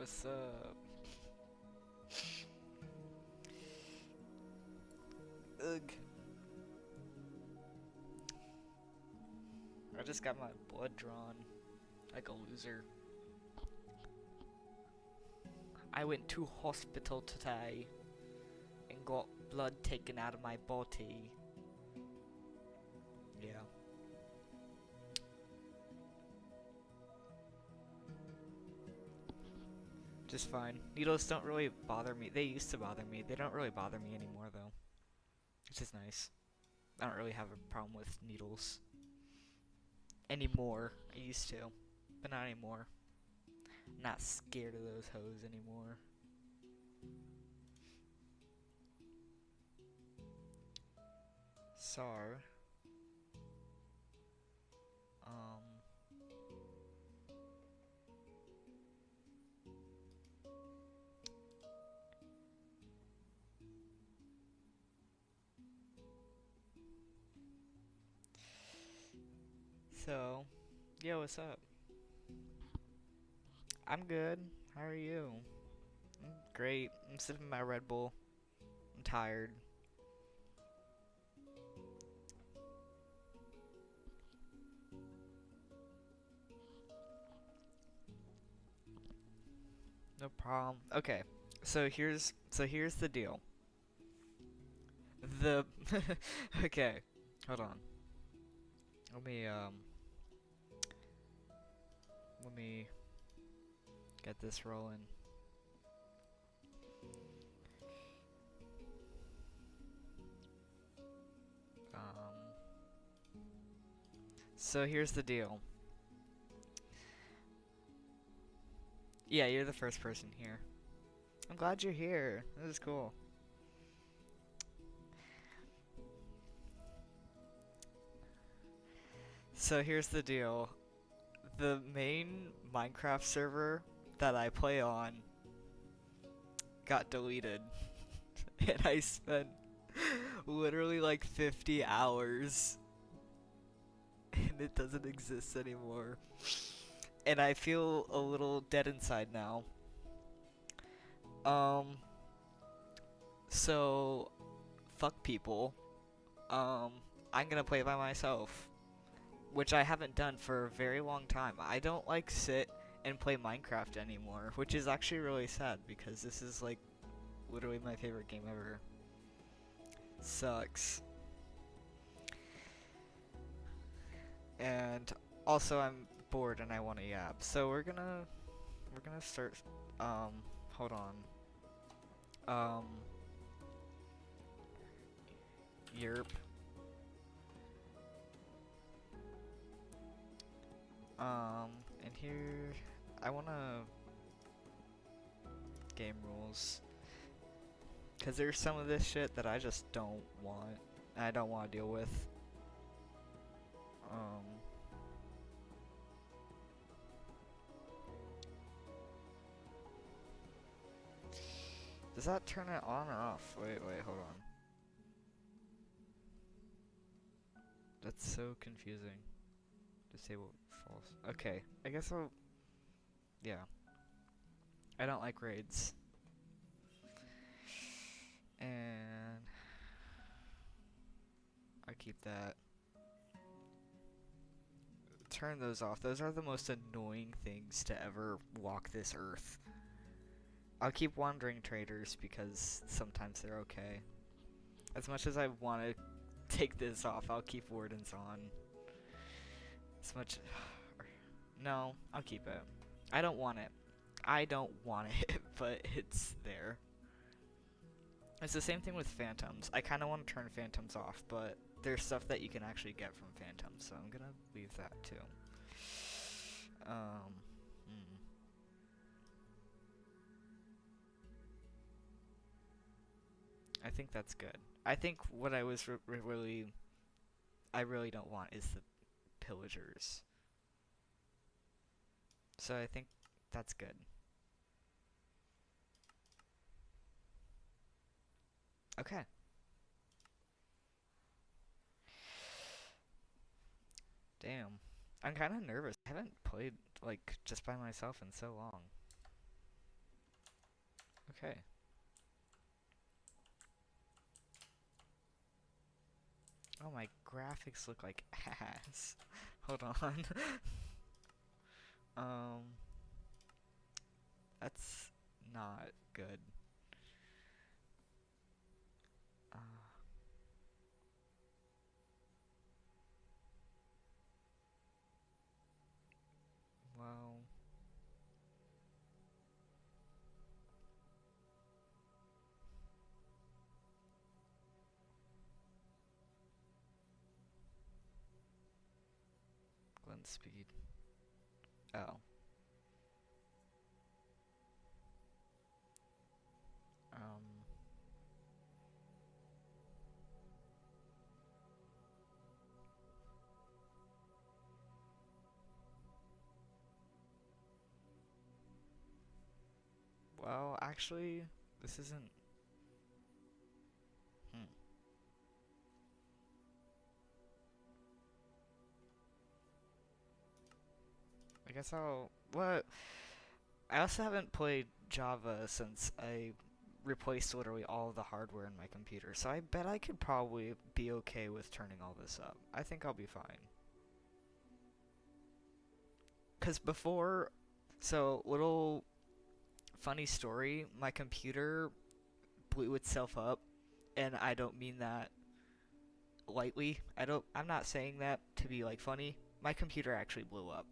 What's up? Ugh. I just got my blood drawn like a loser. I went to hospital today and got blood taken out of my body. Yeah. Just fine. Needles don't really bother me. They used to bother me. They don't really bother me anymore though. Which is nice. I don't really have a problem with needles. Anymore. I used to. But not anymore. Not scared of those hoes anymore. So, um, so, yo, what's up? I'm good. How are you? I'm great. I'm sipping my Red Bull. I'm tired. No problem. Okay. So here's the deal. The Okay. Hold on. Let me um let me get this rolling. Um so here's the deal. Yeah, you're the first person here. I'm glad you're here. This is cool. So here's the deal. The main Minecraft server that I play on got deleted. And I spent literally like 50 hours and it doesn't exist anymore. And I feel a little dead inside now. Um, so fuck people. Um, I'm gonna play by myself, which I haven't done for a very long time. I don't like sit and play Minecraft anymore, which is actually really sad because this is like literally my favorite game ever. Sucks. And also I'm bored and I want to yap. So we're gonna start hold on. Um Yerp. And here I wanna game rules. Cause there's some of this shit that I just don't want. I don't want to deal with. Um Does that turn it on or off? Wait, hold on. That's so confusing. Disable false. Okay, I guess I'll. Yeah. I don't like raids. And I keep that. Turn those off. Those are the most annoying things to ever walk this earth. I'll keep wandering traders because sometimes they're okay. As much as I want to take this off, I'll keep wardens on. As much. No, I'll keep it. I don't want it. I don't want it, but it's there. It's the same thing with phantoms. I kind of want to turn phantoms off, but there's stuff that you can actually get from phantoms, so I'm gonna leave that too. Um, hmm. I think that's good. I think what I was I really don't want is the pillagers. So I think that's good. Okay. Damn. I'm kind of nervous. I haven't played like just by myself in so long. Okay. Oh, my graphics look like ass. Hold on. um, that's not good. Uh, well, lens speed. Oh. Um, well, actually, this isn't. Hmm. I guess I'll. What? I also haven't played Java since I replaced literally all of the hardware in my computer, so I bet I could probably be okay with turning all this up. I think I'll be fine. Because before, so little funny story, my computer blew itself up, and I don't mean that lightly. I'm not saying that to be like funny. My computer actually blew up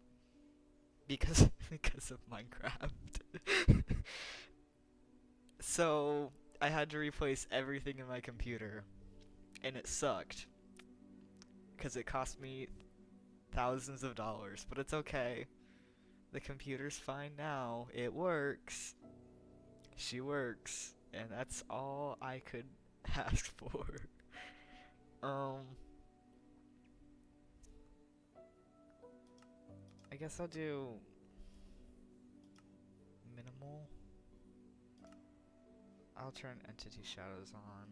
because because of Minecraft. So I had to replace everything in my computer, and it sucked because it cost me thousands of dollars. But it's okay. The computer's fine now. It works. She works, and that's all I could ask for. Um, I guess I'll do minimal. I'll turn entity shadows on.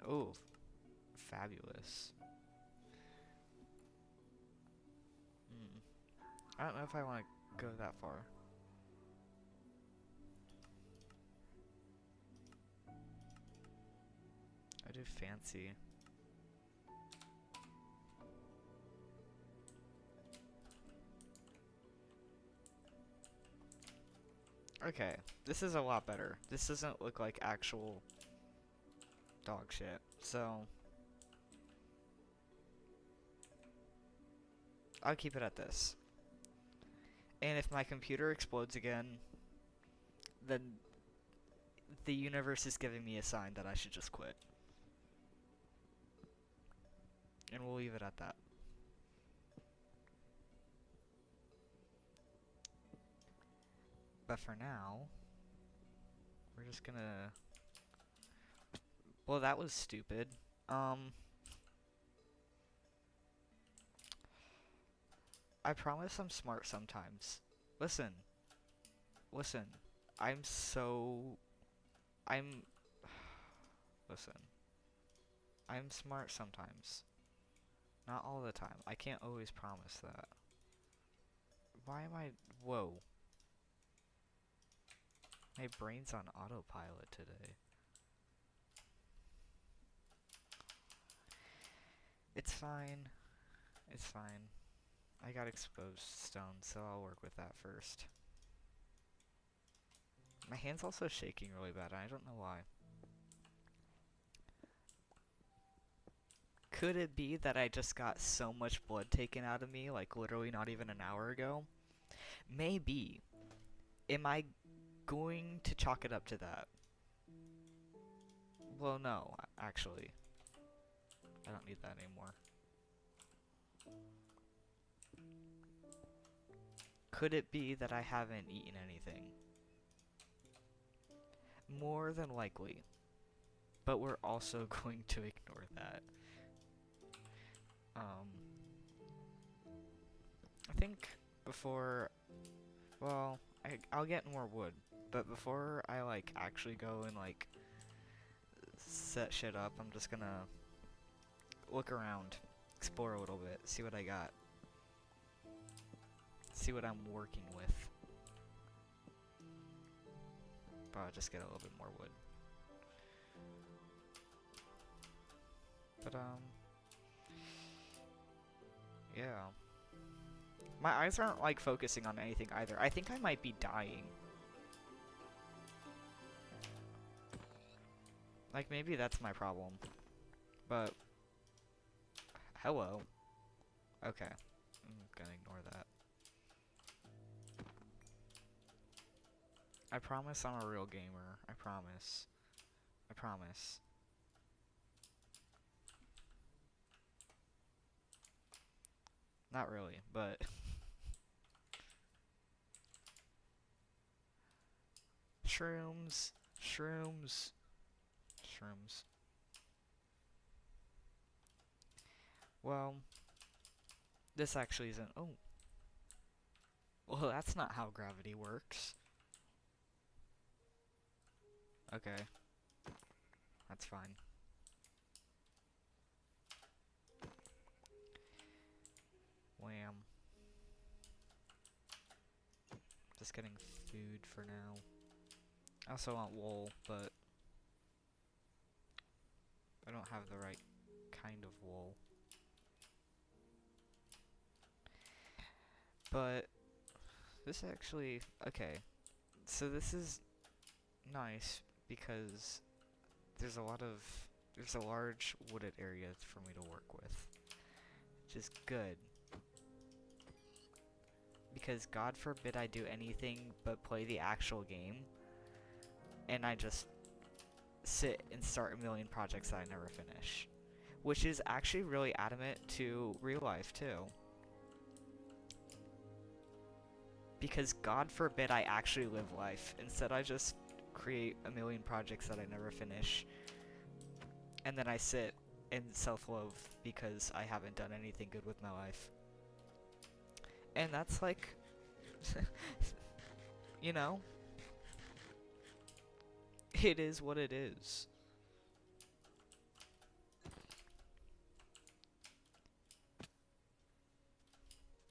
Ooh, fabulous. Hmm. I don't know if I want to go that far. I do fancy. Okay, this is a lot better. This doesn't look like actual dog shit. So, I'll keep it at this. And if my computer explodes again, then the universe is giving me a sign that I should just quit. And we'll leave it at that. But for now, we're just gonna... Well, that was stupid. I promise I'm smart sometimes. Listen. Listen. I'm so... I'm... Listen. I'm smart sometimes. Not all the time. I can't always promise that. Why am I... Whoa. My brain's on autopilot today. It's fine. It's fine. I got exposed stone, so I'll work with that first. My hand's also shaking really bad, and I don't know why. Could it be that I just got so much blood taken out of me, like literally not even an hour ago? Maybe. Am I going to chalk it up to that? Well, no, actually. I don't need that anymore. Could it be that I haven't eaten anything? More than likely. But we're also going to ignore that. I think before... Well, I'll get more wood. But before I, like, actually go and, like, set shit up, I'm just gonna look around, explore a little bit, see what I got. See what I'm working with. But I'll just get a little bit more wood. But, yeah. My eyes aren't, like, focusing on anything either. I think I might be dying. Like, maybe that's my problem. But, hello. Okay. I'm gonna ignore that. I promise I'm a real gamer. I promise. I promise. Not really, but... Shrooms. Shrooms. Shrooms. Well... This actually isn't... Oh. Well, that's not how gravity works. Okay. That's fine. Wham. Just getting food for now. I also want wool, but I don't have the right kind of wool. But this actually, okay. So this is nice because there's a large wooded area for me to work with, which is good. Because God forbid I do anything but play the actual game, and I just sit and start a million projects that I never finish. Which is actually really adamant to real life too. Because God forbid I actually live life. Instead I just create a million projects that I never finish. And then I sit and self-loathe because I haven't done anything good with my life. And that's like, you know, it is what it is.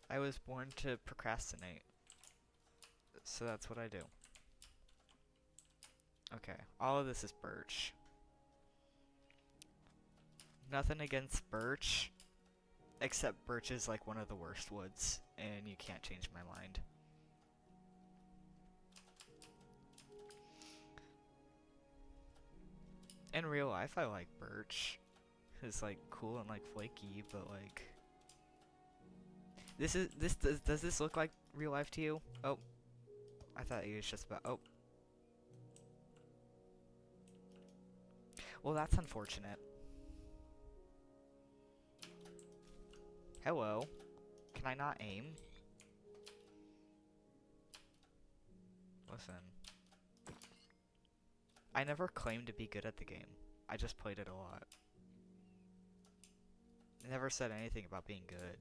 I was born to procrastinate. So that's what I do. Okay, all of this is birch. Nothing against birch, except birch is like one of the worst woods, and you can't change my mind. In real life, I like birch. It's like cool and like flaky, but like... Does this look like real life to you? Oh. I thought it was just about... Oh. Well, that's unfortunate. Hello. Can I not aim? Listen. I never claimed to be good at the game. I just played it a lot. I never said anything about being good.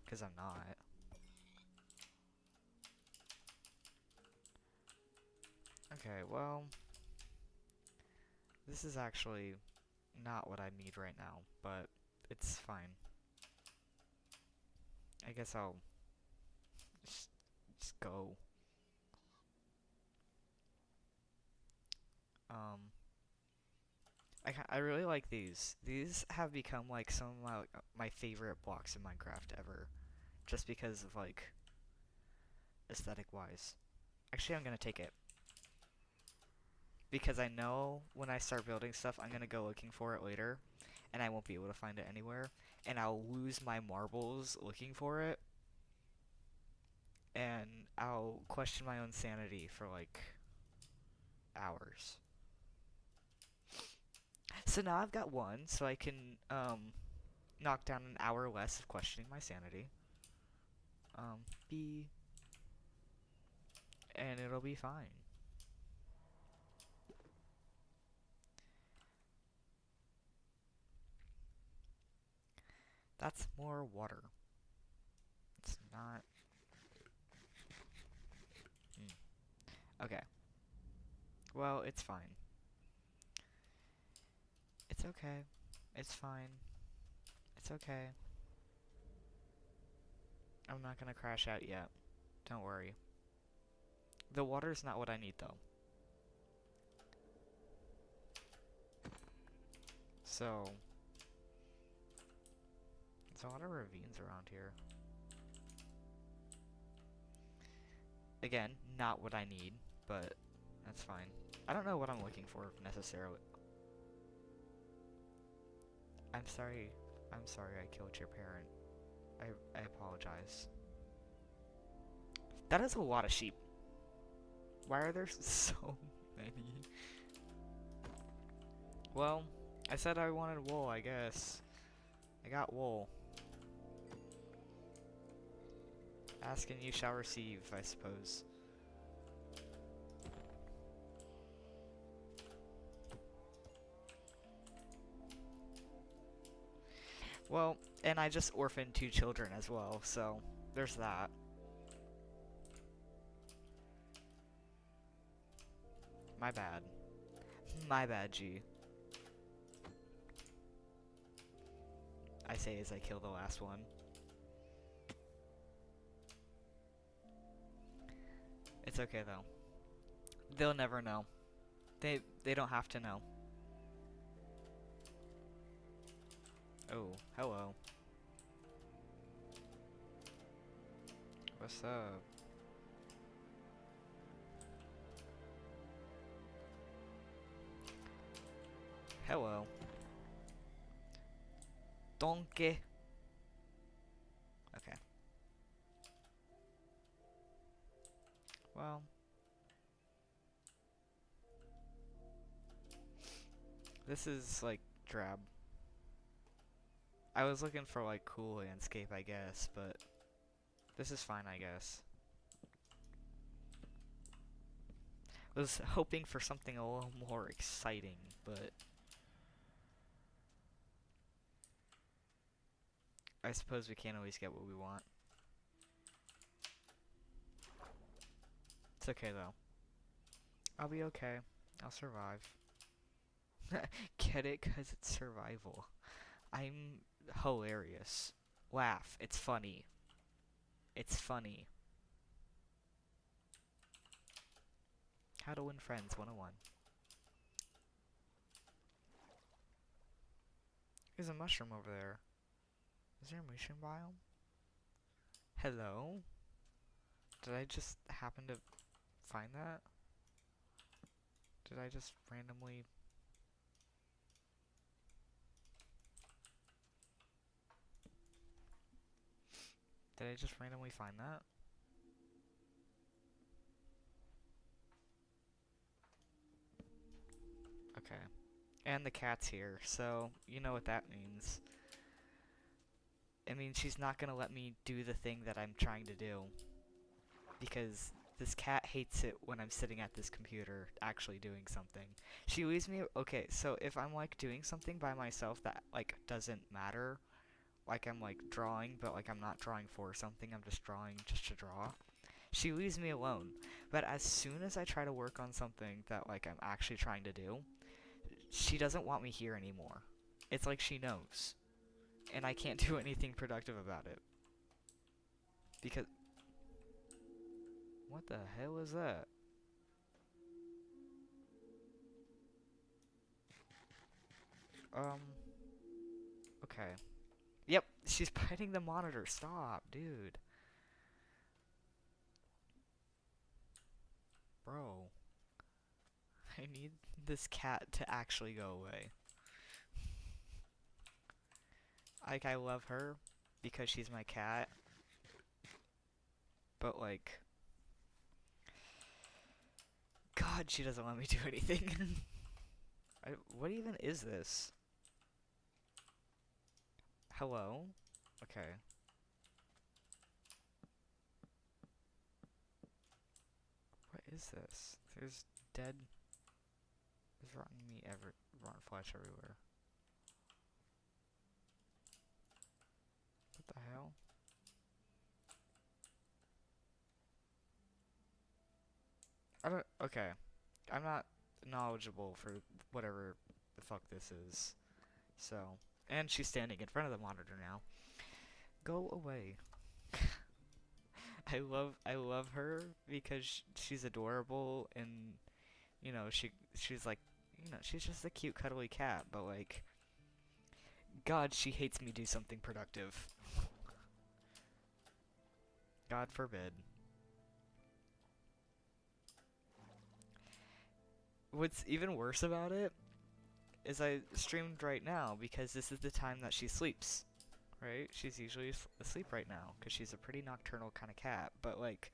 Because I'm not. Okay, well... This is actually not what I need right now, but it's fine. I guess I'll just go. I really like these. These have become like some of my favorite blocks in Minecraft ever, just because of like aesthetic wise. Actually, I'm gonna take it because I know when I start building stuff, I'm gonna go looking for it later, and I won't be able to find it anywhere, and I'll lose my marbles looking for it, and I'll question my own sanity for like hours. So now I've got one, so I can knock down an hour less of questioning my sanity. B, and it'll be fine. That's more water. It's not... Okay. Well, it's fine. It's okay. It's fine. It's okay. I'm not gonna crash out yet. Don't worry. The water's not what I need, though. So, there's a lot of ravines around here. Again, not what I need, but that's fine. I don't know what I'm looking for, necessarily. I'm sorry. I'm sorry I killed your parent. I apologize. That is a lot of sheep. Why are there so many? Well, I said I wanted wool, I guess. I got wool. Ask and you shall receive, I suppose. Well, and I just orphaned 2 children as well, so there's that. My bad. My bad, G. I say as I kill the last one. It's okay though. They'll never know. They don't have to know. Oh, hello. What's up? Hello. Donkey. Okay. Well. This is like drab. I was looking for like cool landscape, I guess, but this is fine, I guess. Was hoping for something a little more exciting, but I suppose we can't always get what we want. It's okay though. I'll be okay. I'll survive. Get it? 'Cause it's survival. I'm hilarious. Laugh. It's funny. It's funny. How to win friends 101. There's a mushroom over there. Is there a mushroom biome? Hello? Did I just happen to find that? Did I just randomly... Did I just randomly find that? Okay. And the cat's here, so you know what that means. It means she's not gonna let me do the thing that I'm trying to do. Because this cat hates it when I'm sitting at this computer actually doing something. She leaves me... Okay, so if I'm like doing something by myself that like doesn't matter, like I'm like drawing, but like I'm not drawing for something, I'm just drawing just to draw, she leaves me alone. But as soon as I try to work on something that like I'm actually trying to do, she doesn't want me here anymore. It's like she knows. And I can't do anything productive about it. Because... What the hell is that? Okay. Yep, she's biting the monitor. Stop, dude. Bro. I need this cat to actually go away. Like, I love her because she's my cat. But, like... God, she doesn't let me do anything. What even is this? Hello? Okay. What is this? There's dead... There's rotten flesh everywhere. What the hell? I don't... Okay. I'm not knowledgeable for whatever the fuck this is. So... And she's standing in front of the monitor now. Go away. I love her because she's adorable and she's like she's just a cute cuddly cat, but like God, she hates me do something productive. God forbid. What's even worse about it is I streamed right now because this is the time that she sleeps, right? She's usually asleep right now because she's a pretty nocturnal kind of cat, but like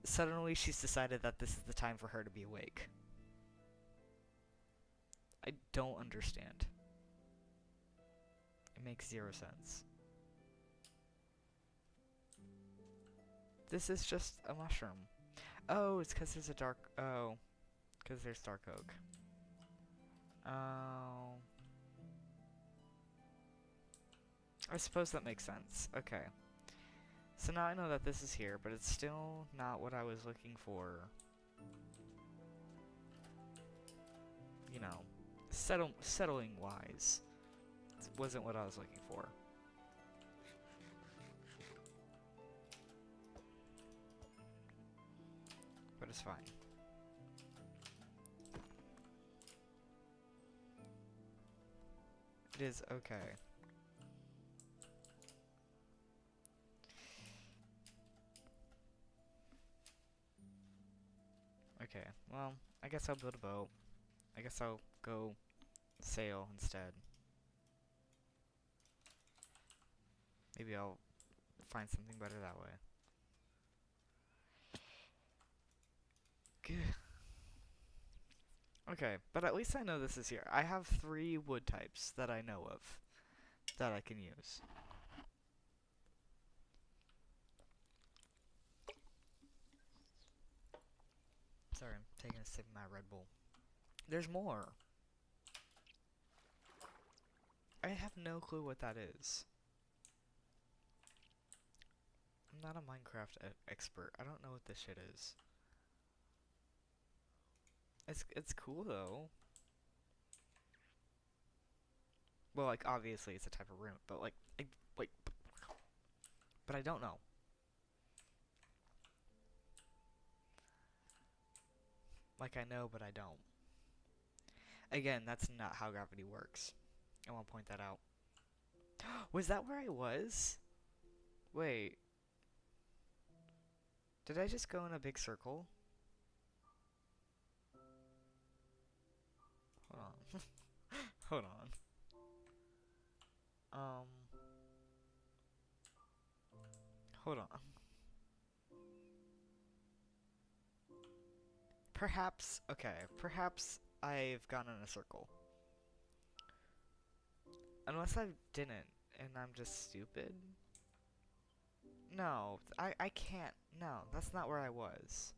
suddenly she's decided that this is the time for her to be awake. I don't understand. It makes zero sense. This is just a mushroom. Oh, it's because there's a dark... Oh, because there's dark oak. Oh... I suppose that makes sense. Okay. So now I know that this is here, but it's still not what I was looking for. You know, settling-wise. It wasn't what I was looking for. But it's fine. It is okay. Okay, well, I guess I'll build a boat. I guess I'll go sail instead. Maybe I'll find something better that way. Okay, but at least I know this is here. I have 3 wood types that I know of that I can use. Sorry, I'm taking a sip of my Red Bull. There's more. I have no clue what that is. I'm not a Minecraft expert. I don't know what this shit is. It's cool though. Well, like obviously it's a type of rune, but like but I don't know. Like I know, but I don't. Again, that's not how gravity works. I want to point that out. Was that where I was? Wait. Did I just go in a big circle? Hold on. Hold on. Hold on. Perhaps, okay, perhaps I've gone in a circle. Unless I didn't, and I'm just stupid. No, I can't. No, that's not where I was.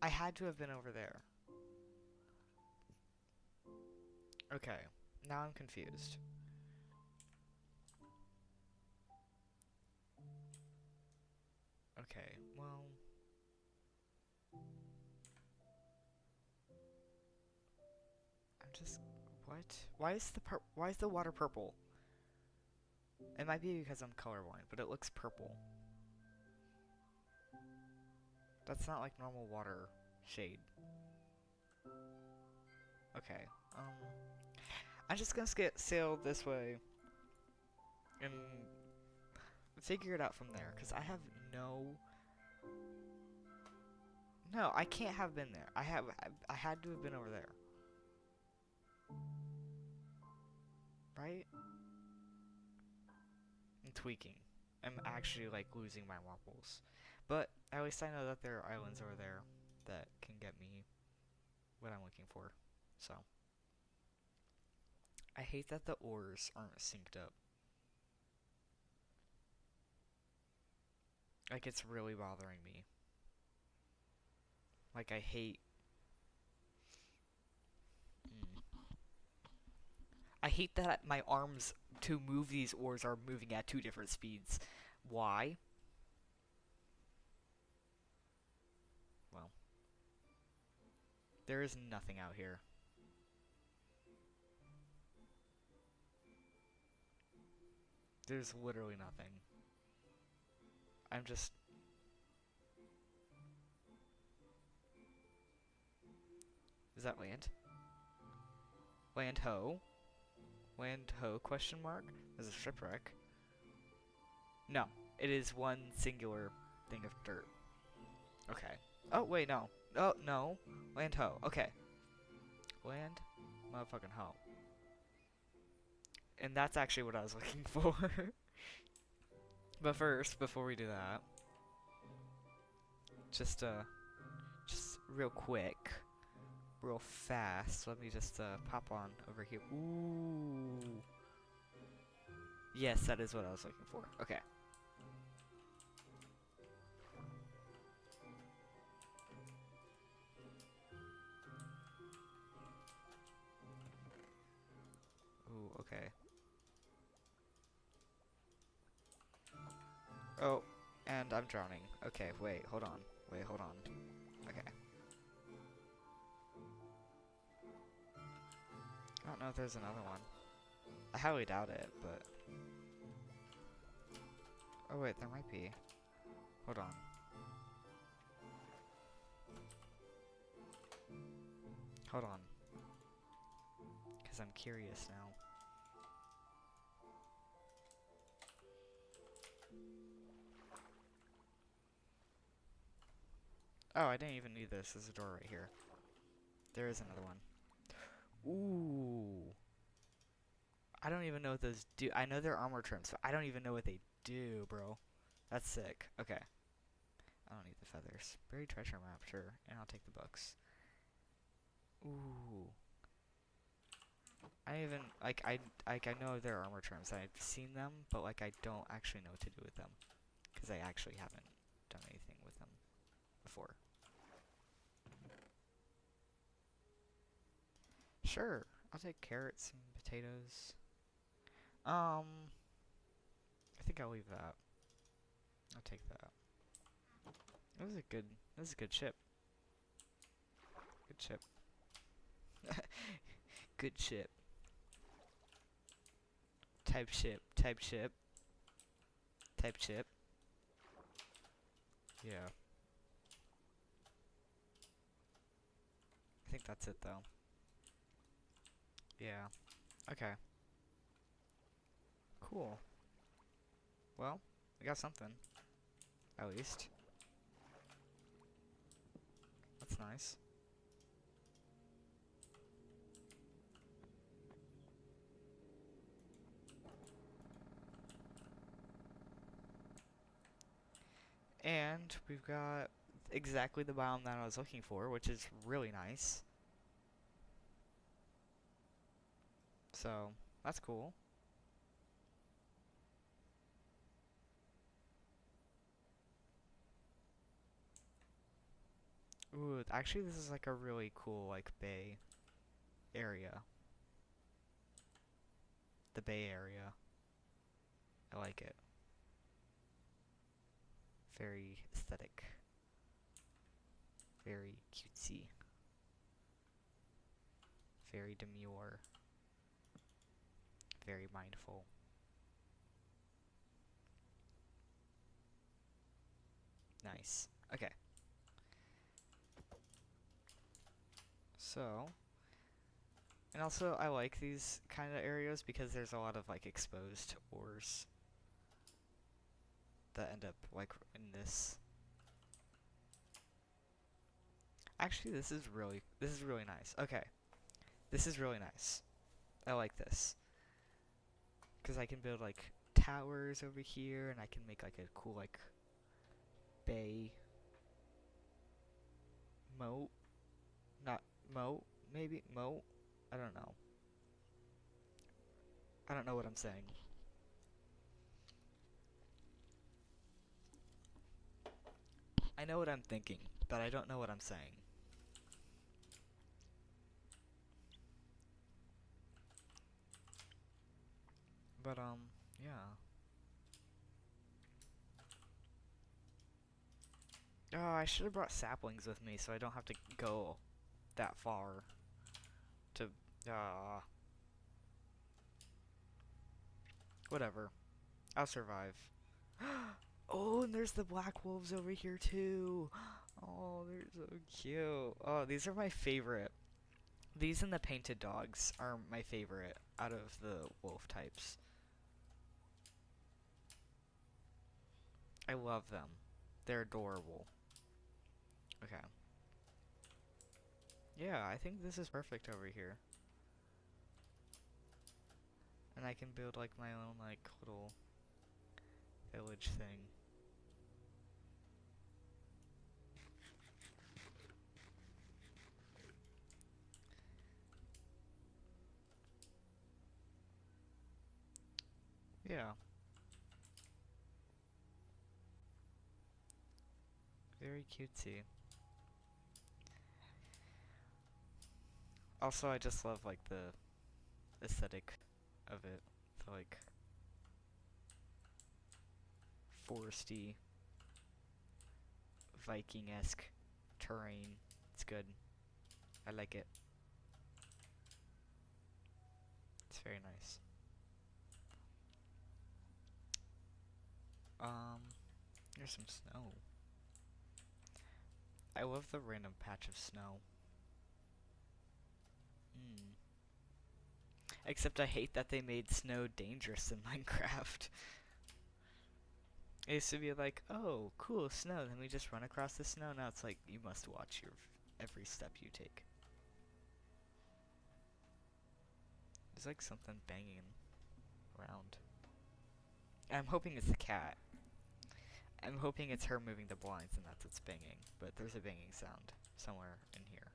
I had to have been over there. Okay, now I'm confused. Okay, well... I'm just... What? Why is the water purple? It might be because I'm colorblind, but it looks purple. That's not like normal water shade. Okay, I'm just gonna sail this way and figure it out from there, because I have no... No, I can't have been there. I had to have been over there. Right? I'm tweaking. I'm actually, like, losing my wobbles. But at least I know that there are islands over there that can get me what I'm looking for. So. I hate that the oars aren't synced up. Like, it's really bothering me. Like, I hate... I hate that my arms to move these oars are moving at 2 different speeds. Why? Well. There is nothing out here. There's literally nothing. I'm just... Is that land? Land ho? Land ho question mark? There's a shipwreck. No. It is one singular thing of dirt. Okay. Oh, wait, no. Oh, no. Land ho. Okay. Land motherfucking ho. And that's actually what I was looking for. But first, before we do that, just real quick, real fast, let me just pop on over here. Ooh. Yes, that is what I was looking for. Okay. Ooh, okay. Oh, and I'm drowning. Okay, wait, hold on. Wait, hold on. Okay. I don't know if there's another one. I highly doubt it, but... Oh wait, there might be. Hold on. Hold on. Because I'm curious now. Oh, I didn't even need this. There's a door right here. There is another one. Ooh. I don't even know what those do. I know they're armor trims, but I don't even know what they do, bro. That's sick. Okay. I don't need the feathers. Buried treasure map, sure. And I'll take the books. Ooh. I even, I know they're armor trims. I've seen them, but, like, I don't actually know what to do with them. Because I actually haven't done anything with them before. Sure. I'll take carrots and potatoes. I think I'll leave that. I'll take that. That was a good ship. Good ship. Good ship. Type ship. Type ship. Type ship. Yeah. I think that's it though. Yeah. Okay. Cool. Well, we got something. At least. That's nice. And we've got exactly the biome that I was looking for, which is really nice. So, that's cool. Ooh, actually this is like a really cool, like, bay area. The bay area. I like it. Very aesthetic. Very cutesy. Very demure. Very mindful. Nice. Okay. So, and also I like these kind of areas because there's a lot of like exposed ores that end up like in this. Actually, this is really nice. Okay. This is really nice. I like this. Cuz I can build like towers over here and I can make like a cool like bay moat. Not moat, maybe moat. I don't know. I don't know what I'm saying. I know what I'm thinking, but I don't know what I'm saying. But yeah. Oh, I should have brought saplings with me so I don't have to go that far to whatever. I'll survive. Oh, and there's the black wolves over here too. Oh, they're so cute. Oh, these are my favorite. These and the painted dogs are my favorite out of the wolf types. I love them. They're adorable. Okay. Yeah, I think this is perfect over here. And I can build like my own like little village thing. Yeah. Very cutesy. Also, I just love like the aesthetic of it. The like foresty, Viking-esque terrain. It's good. I like it. It's very nice. Um, there's some snow. I love the random patch of snow. Mm. Except I hate that they made snow dangerous in Minecraft. It used to be like, oh, cool, snow, then we just run across the snow. Now it's like, you must watch your every step you take. There's like something banging around. I'm hoping it's the cat. I'm hoping it's her moving the blinds and that's what's banging. But there's a banging sound somewhere in here.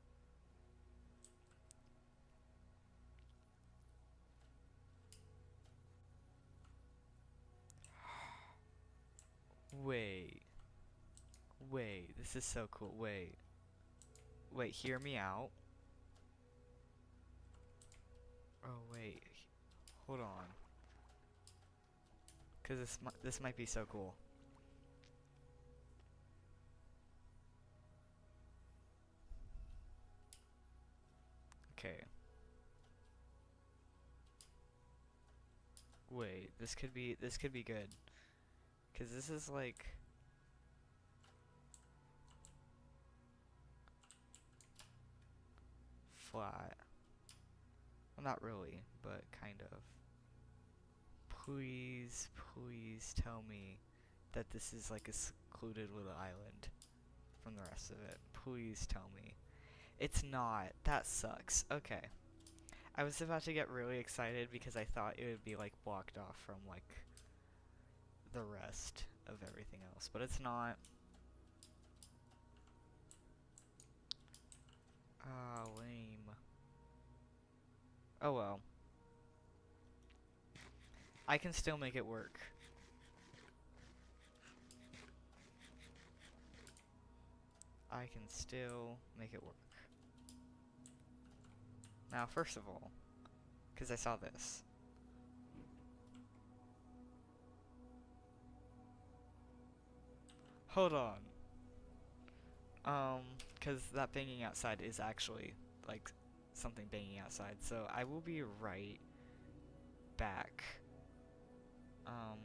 Wait. Wait, this is so cool. Wait. Wait, hear me out. Oh, wait. Hold on. Because this might be so cool. Okay. Wait, this could be good. Cause this is like flat. Well, not really, but kind of. Please, please tell me that this is like a secluded little island from the rest of it. Please tell me. It's not. That sucks. Okay. I was about to get really excited because I thought it would be like blocked off from like the rest of everything else, but it's not. Ah, lame. Oh well. I can still make it work. I can still make it work. Now, first of all, because I saw this. Hold on. Because that banging outside is actually, like, something banging outside. So I will be right back. Um...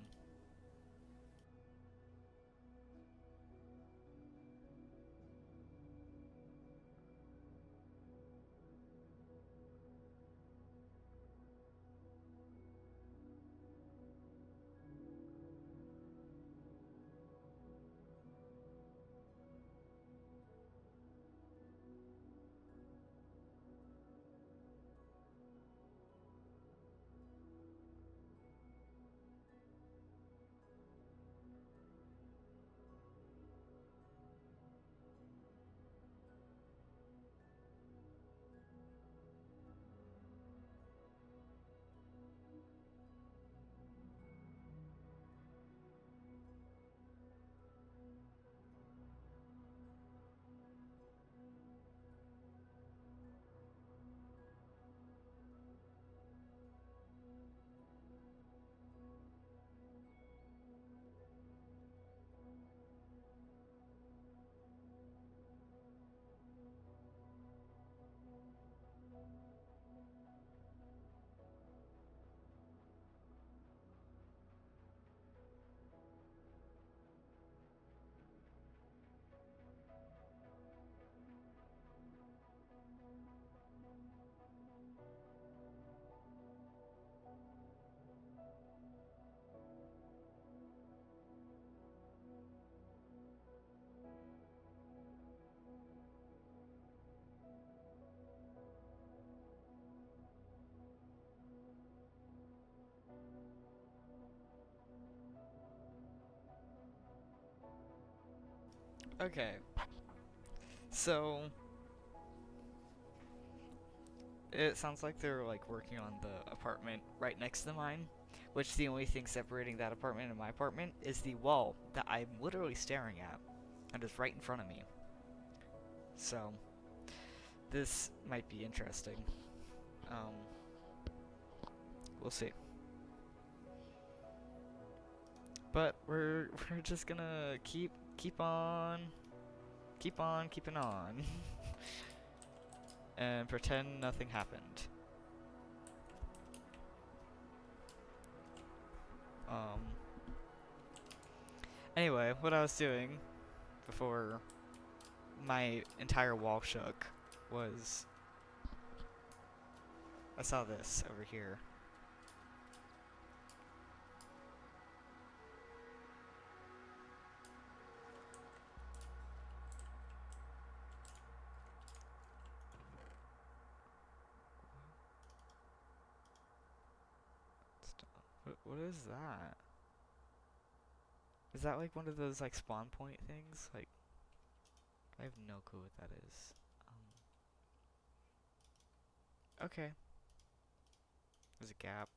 Okay, so it sounds like they're like working on the apartment right next to mine, which the only thing separating that apartment and my apartment is the wall that I'm literally staring at, and is right in front of me. So this might be interesting. Um, we'll see. But we're just gonna keep on keeping on and pretend nothing happened. Um. Anyway, what I was doing before my entire wall shook was I saw this over here. What is that? Is that like one of those like spawn point things? Like, I have no clue what that is. Okay. There's a gap.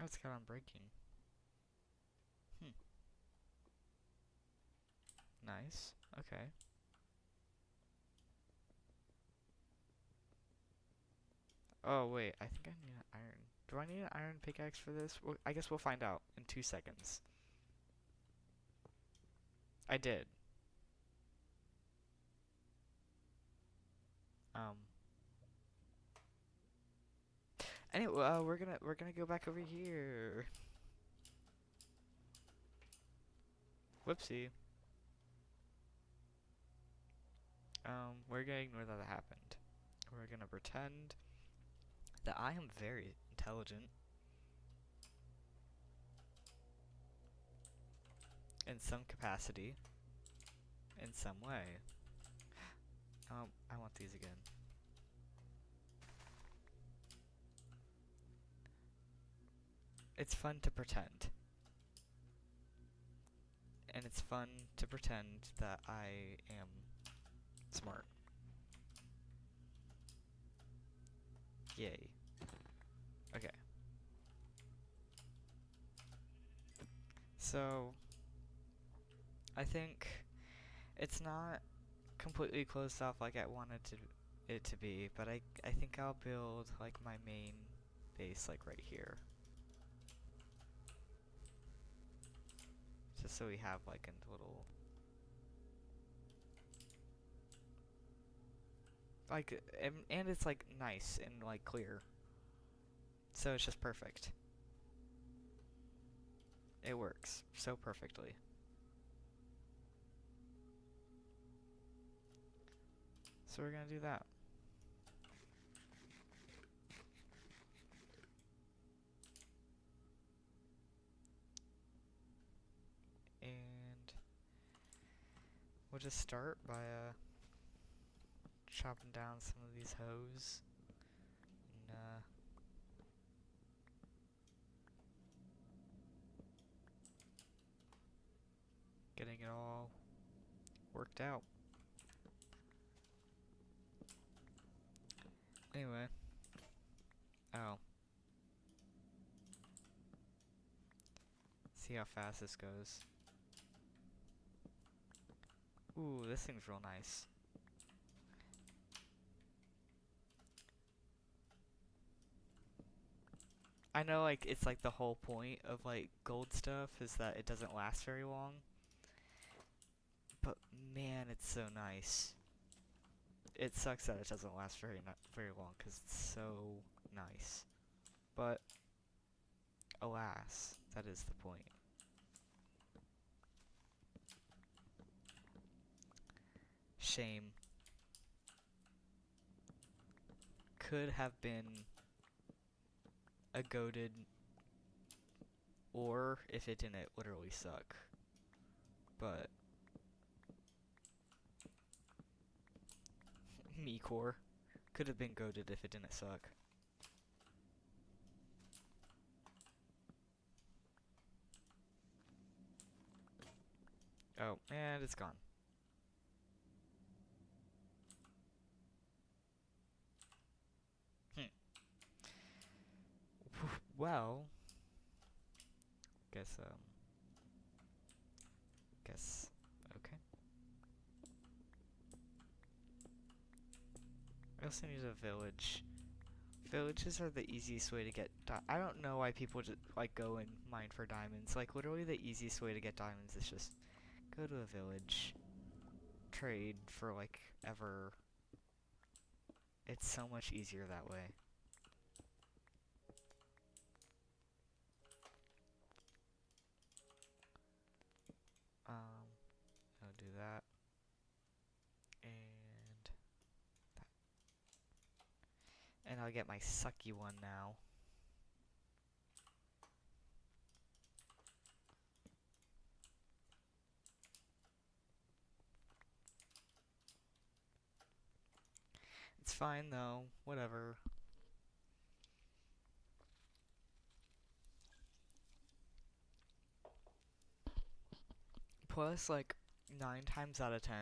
Oh, it's got on breaking. Hmm. Nice. Okay. Oh, wait. I think I need an iron. Do I need an iron pickaxe for this? Well, I guess we'll find out in 2 seconds. I did. Um. Anyway, we're gonna go back over here. Whoopsie. We're gonna ignore that happened. We're gonna pretend that I am very intelligent in some capacity, in some way. I want these again. It's fun to pretend. And it's fun to pretend that I am smart. Yay. Okay. So, I think it's not completely closed off like I wanted it to be, but I think I'll build like my main base like right here. Just so we have like a little like and it's like nice and like clear. So it's just perfect. It works so perfectly. So we're gonna do that. And we'll just start by chopping down some of these hoes. And, getting it all worked out. Anyway. Oh. See how fast this goes. Ooh, this thing's real nice. I know, like, it's like the whole point of like gold stuff is that it doesn't last very long. But man, it's so nice. It sucks that it doesn't last very long because it's so nice. But alas, that is the point. Shame. Could have been a goated or if it didn't literally suck. But me core. could have been goated if it didn't suck. Oh, and it's gone. Well, guess okay. I also need a village. Villages are the easiest way to get I don't know why people just like go and mine for diamonds. Like literally the easiest way to get diamonds is just go to a village, trade for like ever. It's so much easier that way. I'll do that. And that. And I'll get my sucky one now. It's fine though, whatever. Plus, like, 9 times out of 10,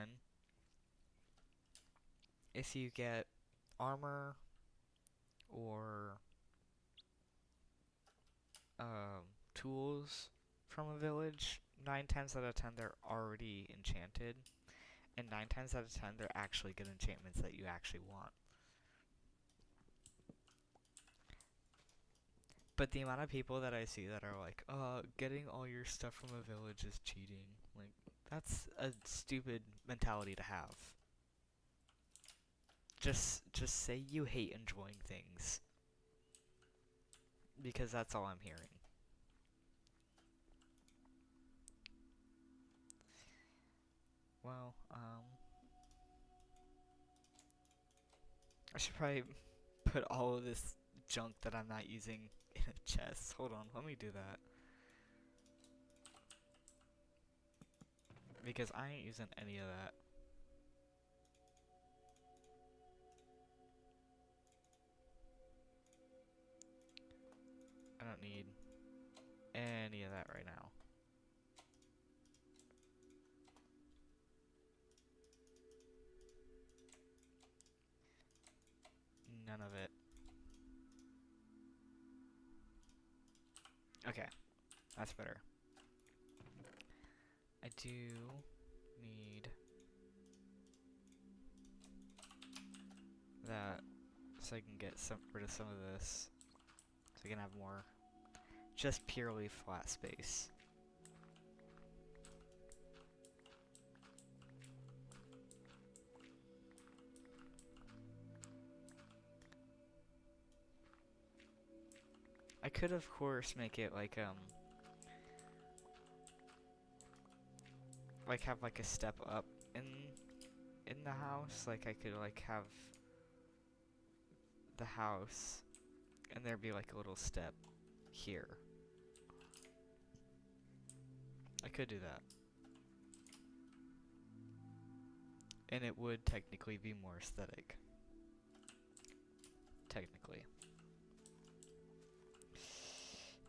if you get armor or tools from a village, 9 times out of 10 they're already enchanted, and 9 times out of 10 they're actually good enchantments that you actually want. But the amount of people that I see that are like, getting all your stuff from a village is cheating. Like, that's a stupid mentality to have. Just say you hate enjoying things. Because that's all I'm hearing. Well, I should probably put all of this junk that I'm not using in a chest. Hold on, let me do that. Because I ain't using any of that. I don't need any of that right now. None of it. Okay, that's better. I do need that so I can get rid of some of this. So I can have more just purely flat space. I could of course make it like have like a step up in the house. Like I could like have the house and there'd be like a little step here. I could do that. And it would technically be more aesthetic. Technically.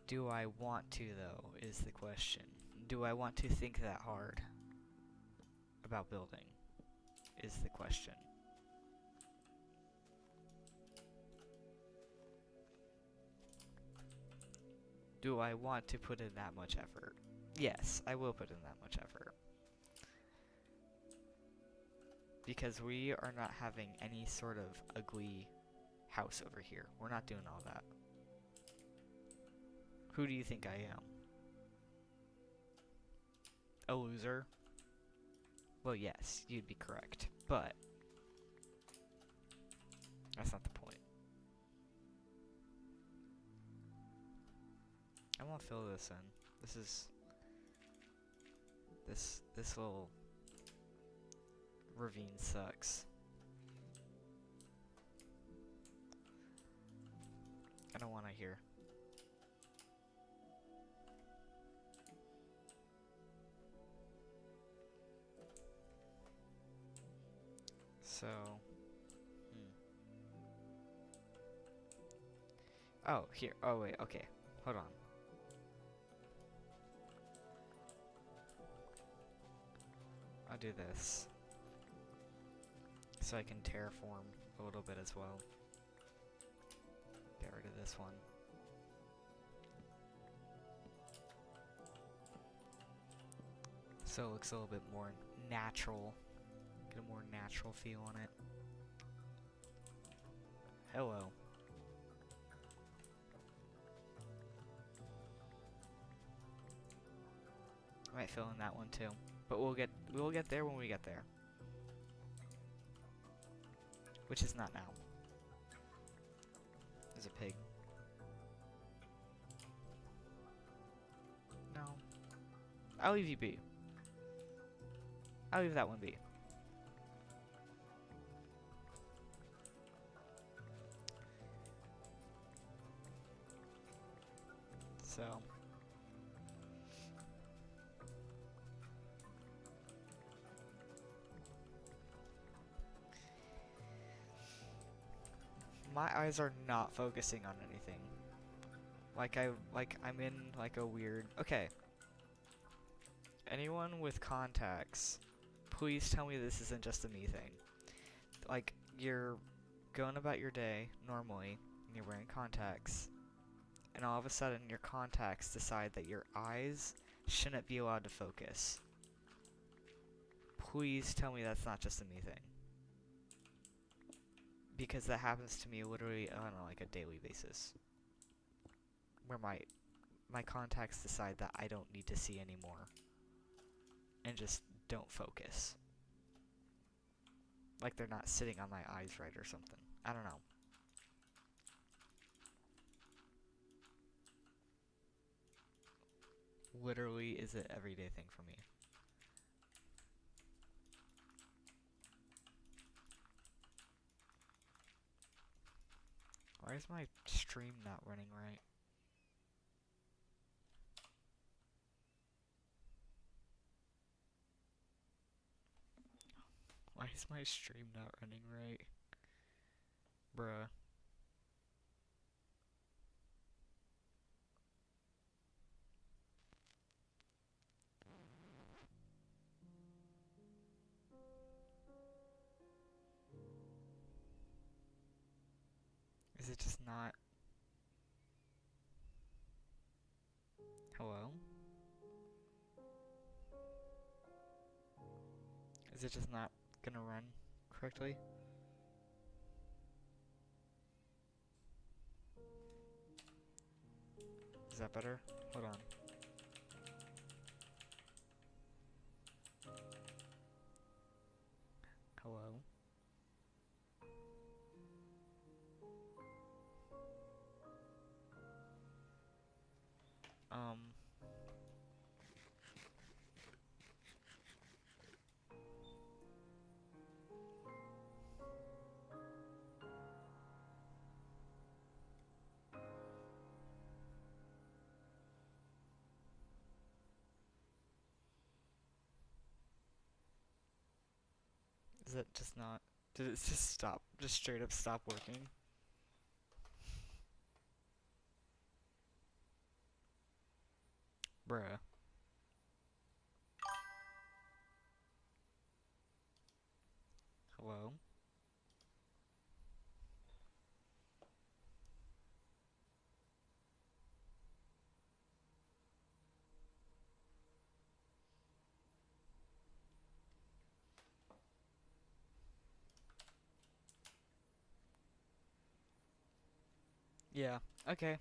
Do I want to though, is the question. Do I want to think that hard about building, is the question. Do I want to put in that much effort? Yes, I will put in that much effort. Because we are not having any sort of ugly house over here. We're not doing all that. Who do you think I am? A loser? Well, yes, you'd be correct. But that's not the point. I want to fill this in. This is... This little ravine sucks. I don't want to hear. So, Oh, here. Oh, wait. Okay. Hold on. I'll do this. So I can terraform a little bit as well. Get rid of this one. So it looks a little bit more natural. Get a more natural feel on it. Hello. I might fill in that one too. But we'll get there when we get there. Which is not now. There's a pig. No. I'll leave you be. I'll leave that one be. So. My eyes are not focusing on anything. I'm in like a weird. Okay. Anyone with contacts, please tell me this isn't just a me thing. Like, you're going about your day normally, and you're wearing contacts, and all of a sudden your contacts decide that your eyes shouldn't be allowed to focus. Please tell me that's not just a me thing. Because that happens to me literally on like a daily basis. Where my contacts decide that I don't need to see anymore. And just don't focus. Like they're not sitting on my eyes right or something. I don't know. Literally is an everyday thing for me. Why is my stream not running right? Why is my stream not running right? Bruh. Is it just not? Hello? Is it just not gonna run correctly? Is that better? Hold on. Hello? Um. Is it just not? Did it just stop? Just straight up stop working? Bruh. Hello? Yeah. Okay.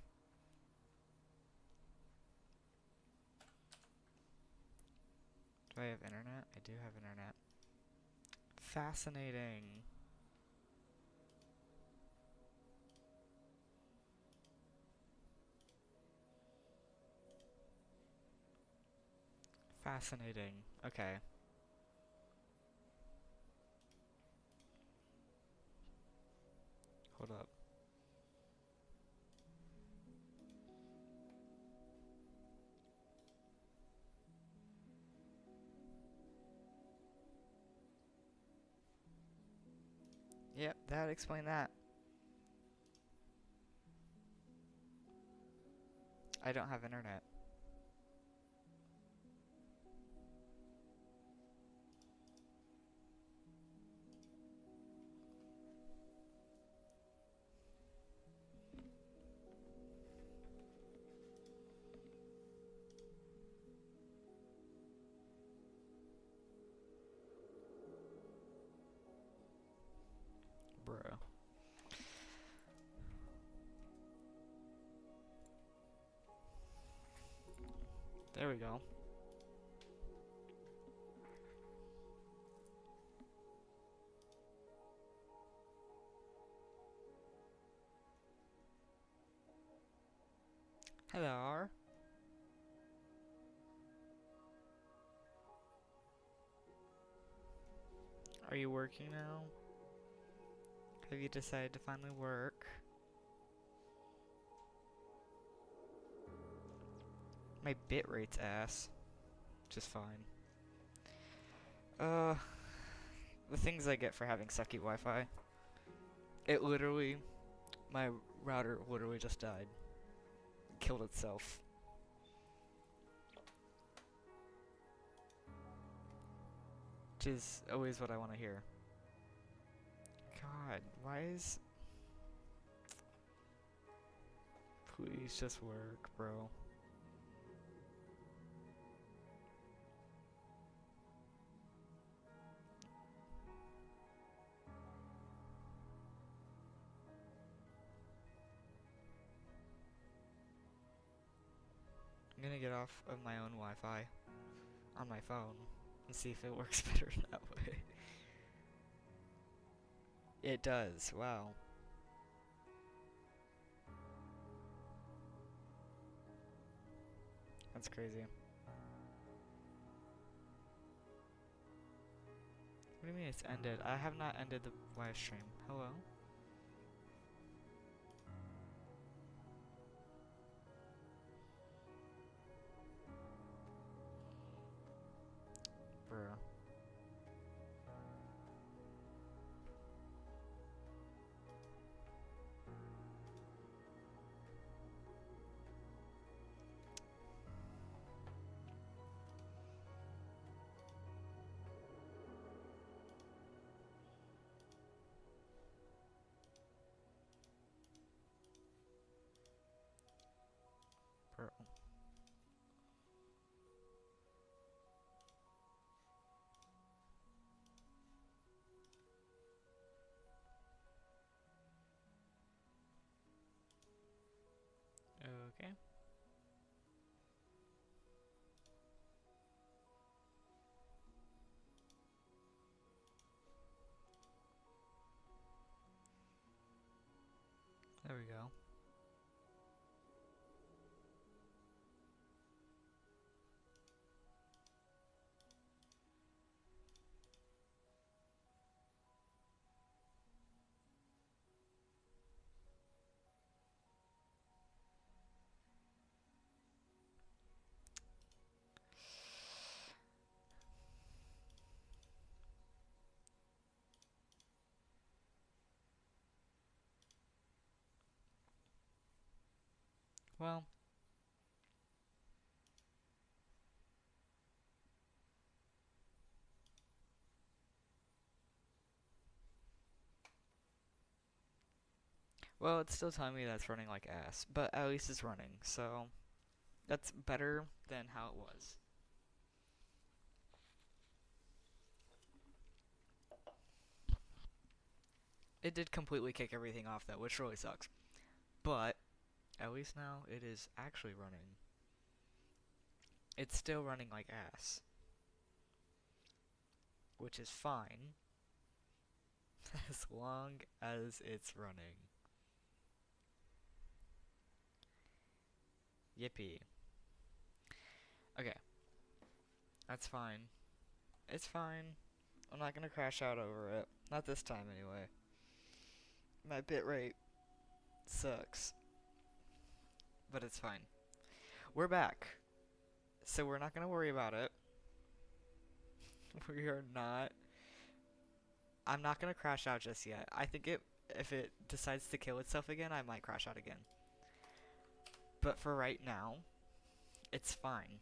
Do I have internet? I do have internet. Fascinating. Fascinating. Okay. Hold up. Yep, that explained that. I don't have internet. Bro. There we go. Hello. Are you working now? Have you decided to finally work? My bit rate's ass. Just fine. Uh, the things I get for having sucky Wi-Fi. It literally, my router literally just died. Killed itself. Which is always what I want to hear. God, why is... Please just work, bro. I'm gonna get off of my own Wi-Fi on my phone and see if it works better that way. It does, wow. That's crazy. What do you mean it's ended? I have not ended the live stream. Hello? Bruh. Bro. Okay. There we go. Well, it's still telling me that's running like ass, but at least it's running, so that's better than how it was. It did completely kick everything off though, which really sucks. But at least now it is actually running. It's still running like ass, which is fine as long as it's running. Yippee. Okay, that's fine. It's fine. I'm not gonna crash out over it. Not this time anyway. My bitrate sucks, but it's fine. We're back, so we're not gonna worry about it. We are not. I'm not gonna crash out just yet. I think if it decides to kill itself again, I might crash out again. But for right now, it's fine.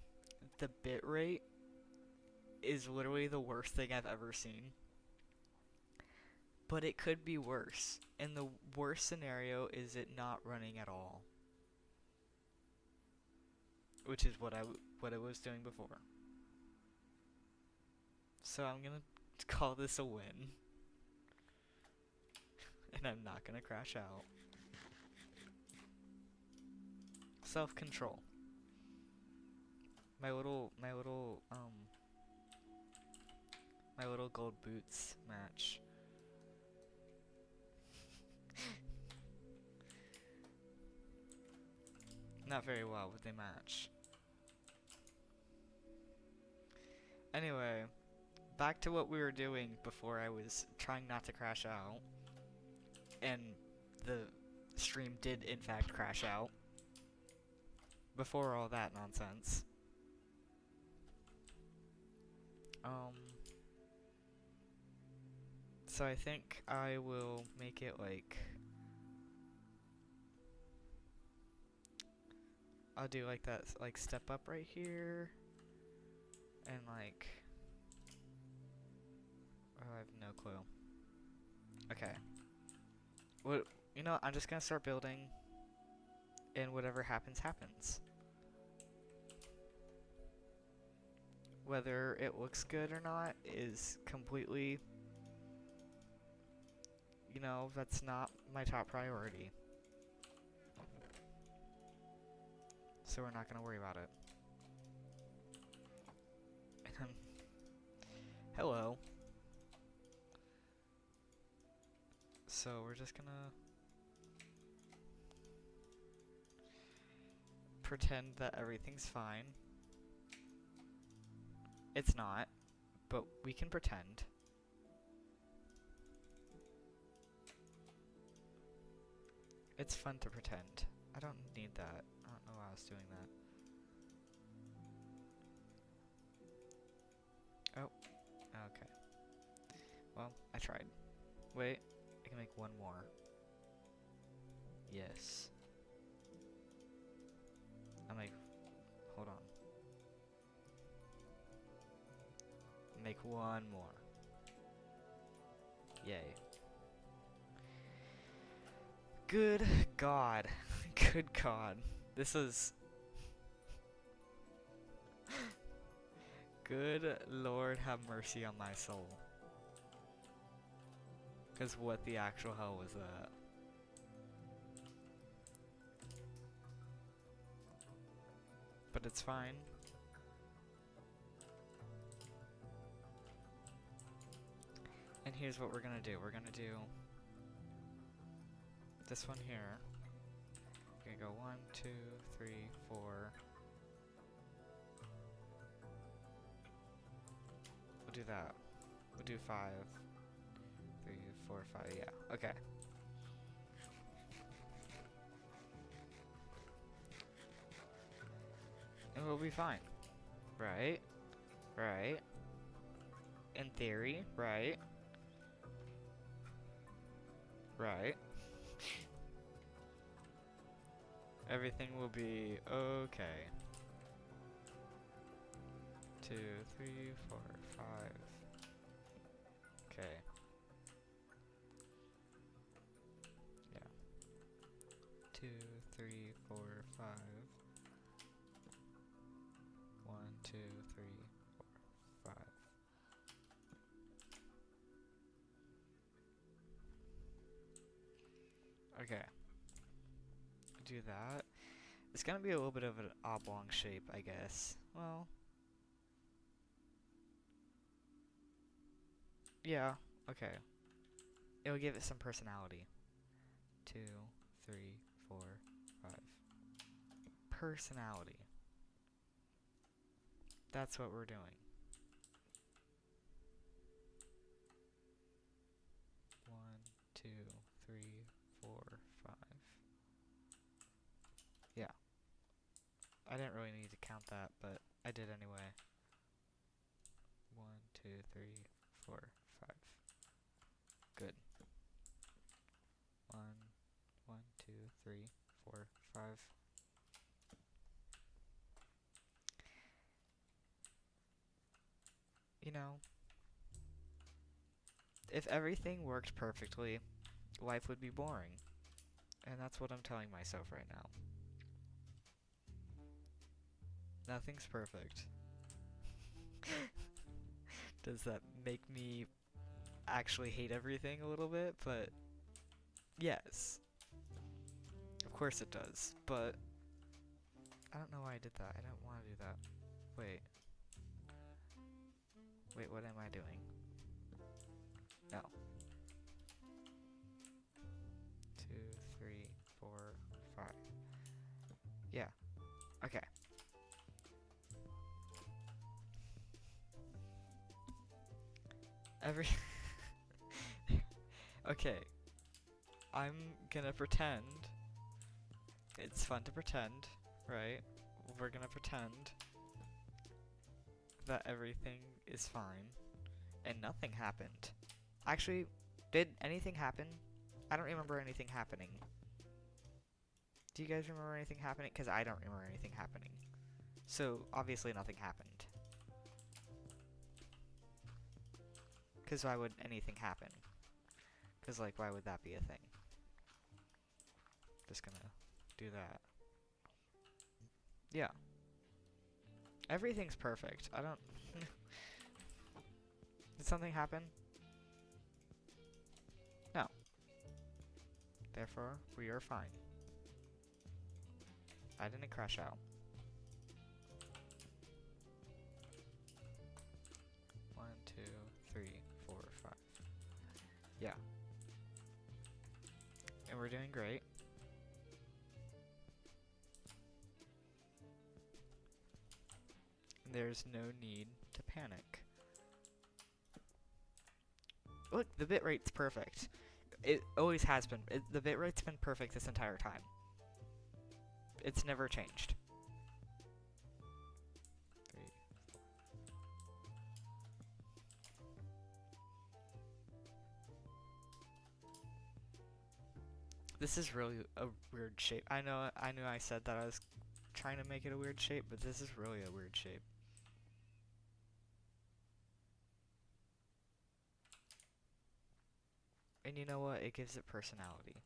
The bitrate is literally the worst thing I've ever seen. But it could be worse. And the worst scenario is it not running at all. Which is what it was doing before. So I'm gonna call this a win. And I'm not gonna crash out. Self-control. My little gold boots match. Not very well, but they match. Anyway, back to what we were doing before I was trying not to crash out. And the stream did in fact crash out. Before all that nonsense. So I think I will make it like... I'll do like that, like step up right here. And like... Oh, I have no clue. Okay. What, you know, I'm just gonna start building. And whatever happens, happens. Whether it looks good or not is completely... You know, that's not my top priority. So we're not gonna worry about it. Hello. So we're just gonna pretend that everything's fine. It's not, but we can pretend. It's fun to pretend. I don't need that. I don't know why I was doing that. Oh, okay. Well, I tried. Wait, I can make one more. Yes. I'm like, hold on. Make one more. Yay. Good God. Good God. This is... Good Lord have mercy on my soul. Because what the actual hell was that? But it's fine. And here's what we're gonna do. We're gonna do this one here. We're gonna go 1, 2, 3, 4. We'll do that. We'll do 5, 3, 4, 5. Yeah. Okay. And we'll be fine. Right? Right? In theory, right? Right. Everything will be okay. 2, 3, 4, 5. Okay. Yeah. 2, 3, 4, 5. 1, 2, 3, 4, 5. Okay. Do that. It's gonna be a little bit of an oblong shape, I guess. Well. Yeah, okay. It'll give it some personality. 2, 3, 4, 5. Personality. That's what we're doing. 1, 2, 3, 4, 5. Yeah. I didn't really need to count that, but I did anyway. 1, 2, 3, 4, 5. Good. 1, 1, 2, 3, 4, 5. you know, if everything worked perfectly, life would be boring. And that's what I'm telling myself right now. Nothing's perfect. Does that make me actually hate everything a little bit? But yes. Of course it does. But I don't know why I did that. I don't want to do that. Wait. Wait, what am I doing? No. 2, 3, 4, 5. Yeah. Okay. Okay. I'm gonna pretend. It's fun to pretend, right? We're gonna pretend that everything is fine and nothing happened. Actually, did anything happen? I don't remember anything happening. Do you guys remember anything happening? Because I don't remember anything happening. So, obviously nothing happened. Because why would anything happen? Because, like, why would that be a thing? Just gonna do that. Yeah. Everything's perfect. I don't... Did something happen? No. Therefore, we are fine. I didn't crash out. 1, 2, 3, 4, 5. Yeah. And we're doing great. There's no need to panic. Look, the bitrate's perfect. It always has been. The bitrate's been perfect this entire time. It's never changed. 3. This is really a weird shape. I knew I said that I was trying to make it a weird shape, but this is really a weird shape. And you know what? It gives it personality.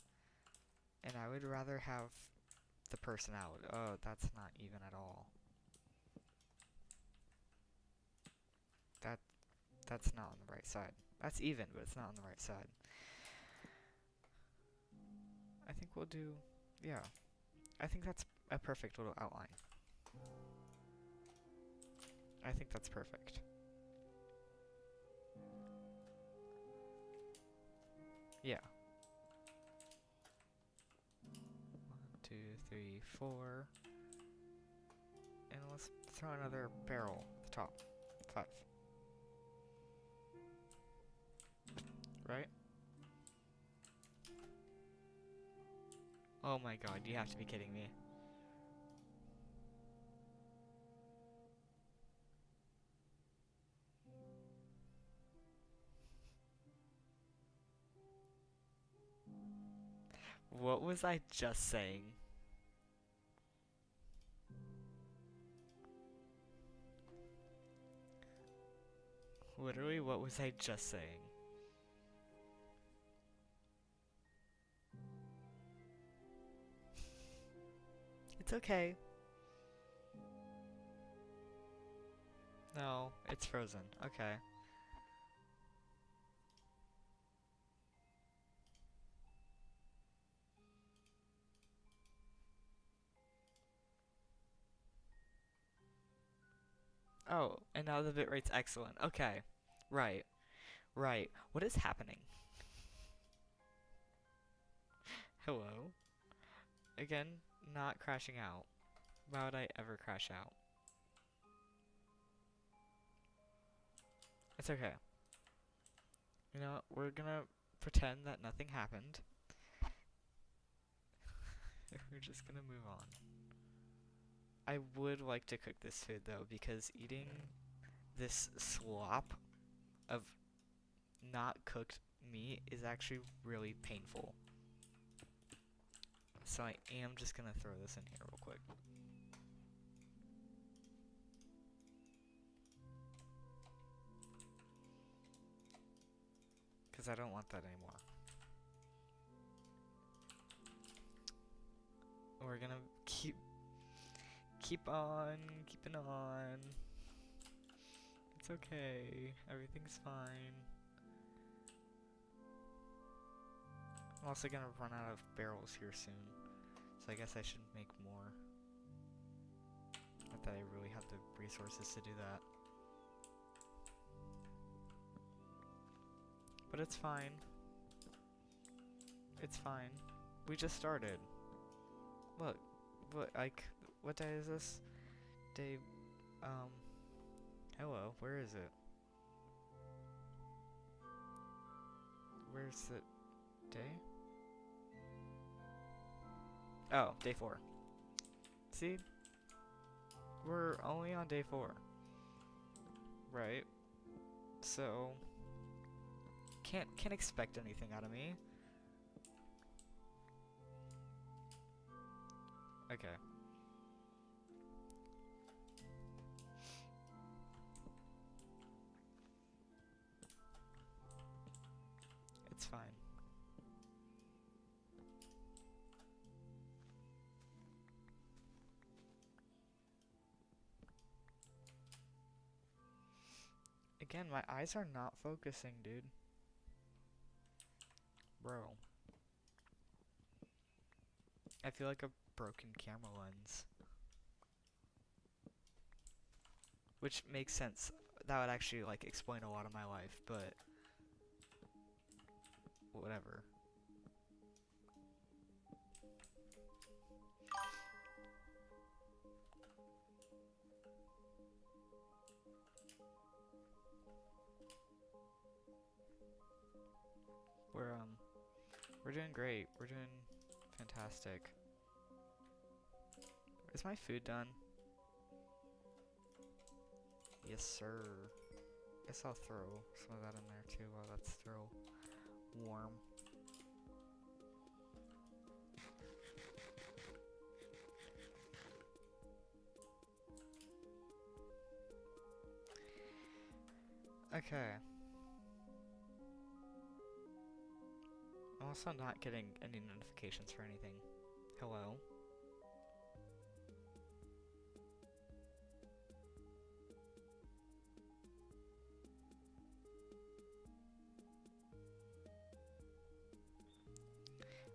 And I would rather have the personality. Oh, that's not even at all. That's not on the right side. That's even, but it's not on the right side. I think we'll do... Yeah. I think that's a perfect little outline. I think that's perfect. Yeah. 1, 2, 3, 4. And let's throw another barrel at the top. 5. Right? Oh my god, you have to be kidding me. What was I just saying? Literally, what was I just saying? It's okay. No, it's frozen. Okay. Oh, and now the bitrate's excellent. Okay. Right. Right. What is happening? Hello? Again, not crashing out. Why would I ever crash out? It's okay. You know, we're gonna pretend that nothing happened. We're just gonna move on. I would like to cook this food though, because eating this slop of not cooked meat is actually really painful. So I am just gonna throw this in here real quick. Because I don't want that anymore. We're gonna keep on keeping on. It's okay. Everything's fine. I'm also gonna run out of barrels here soon, so I guess I should make more. Not that I really have the resources to do that. But it's fine. It's fine. We just started. Look, what day is this? Day, hello, where is it? Where's the day? Oh, day 4. See? We're only on day 4. Right? So, can't expect anything out of me. Okay. It's fine. Again, my eyes are not focusing, dude. Bro. I feel like a broken camera lens. Which makes sense. That would actually, like, explain a lot of my life, but whatever. We're doing great. We're doing fantastic. Is my food done? Yes, sir. Guess I'll throw some of that in there too while that's still warm. Okay. I'm also not getting any notifications for anything. Hello?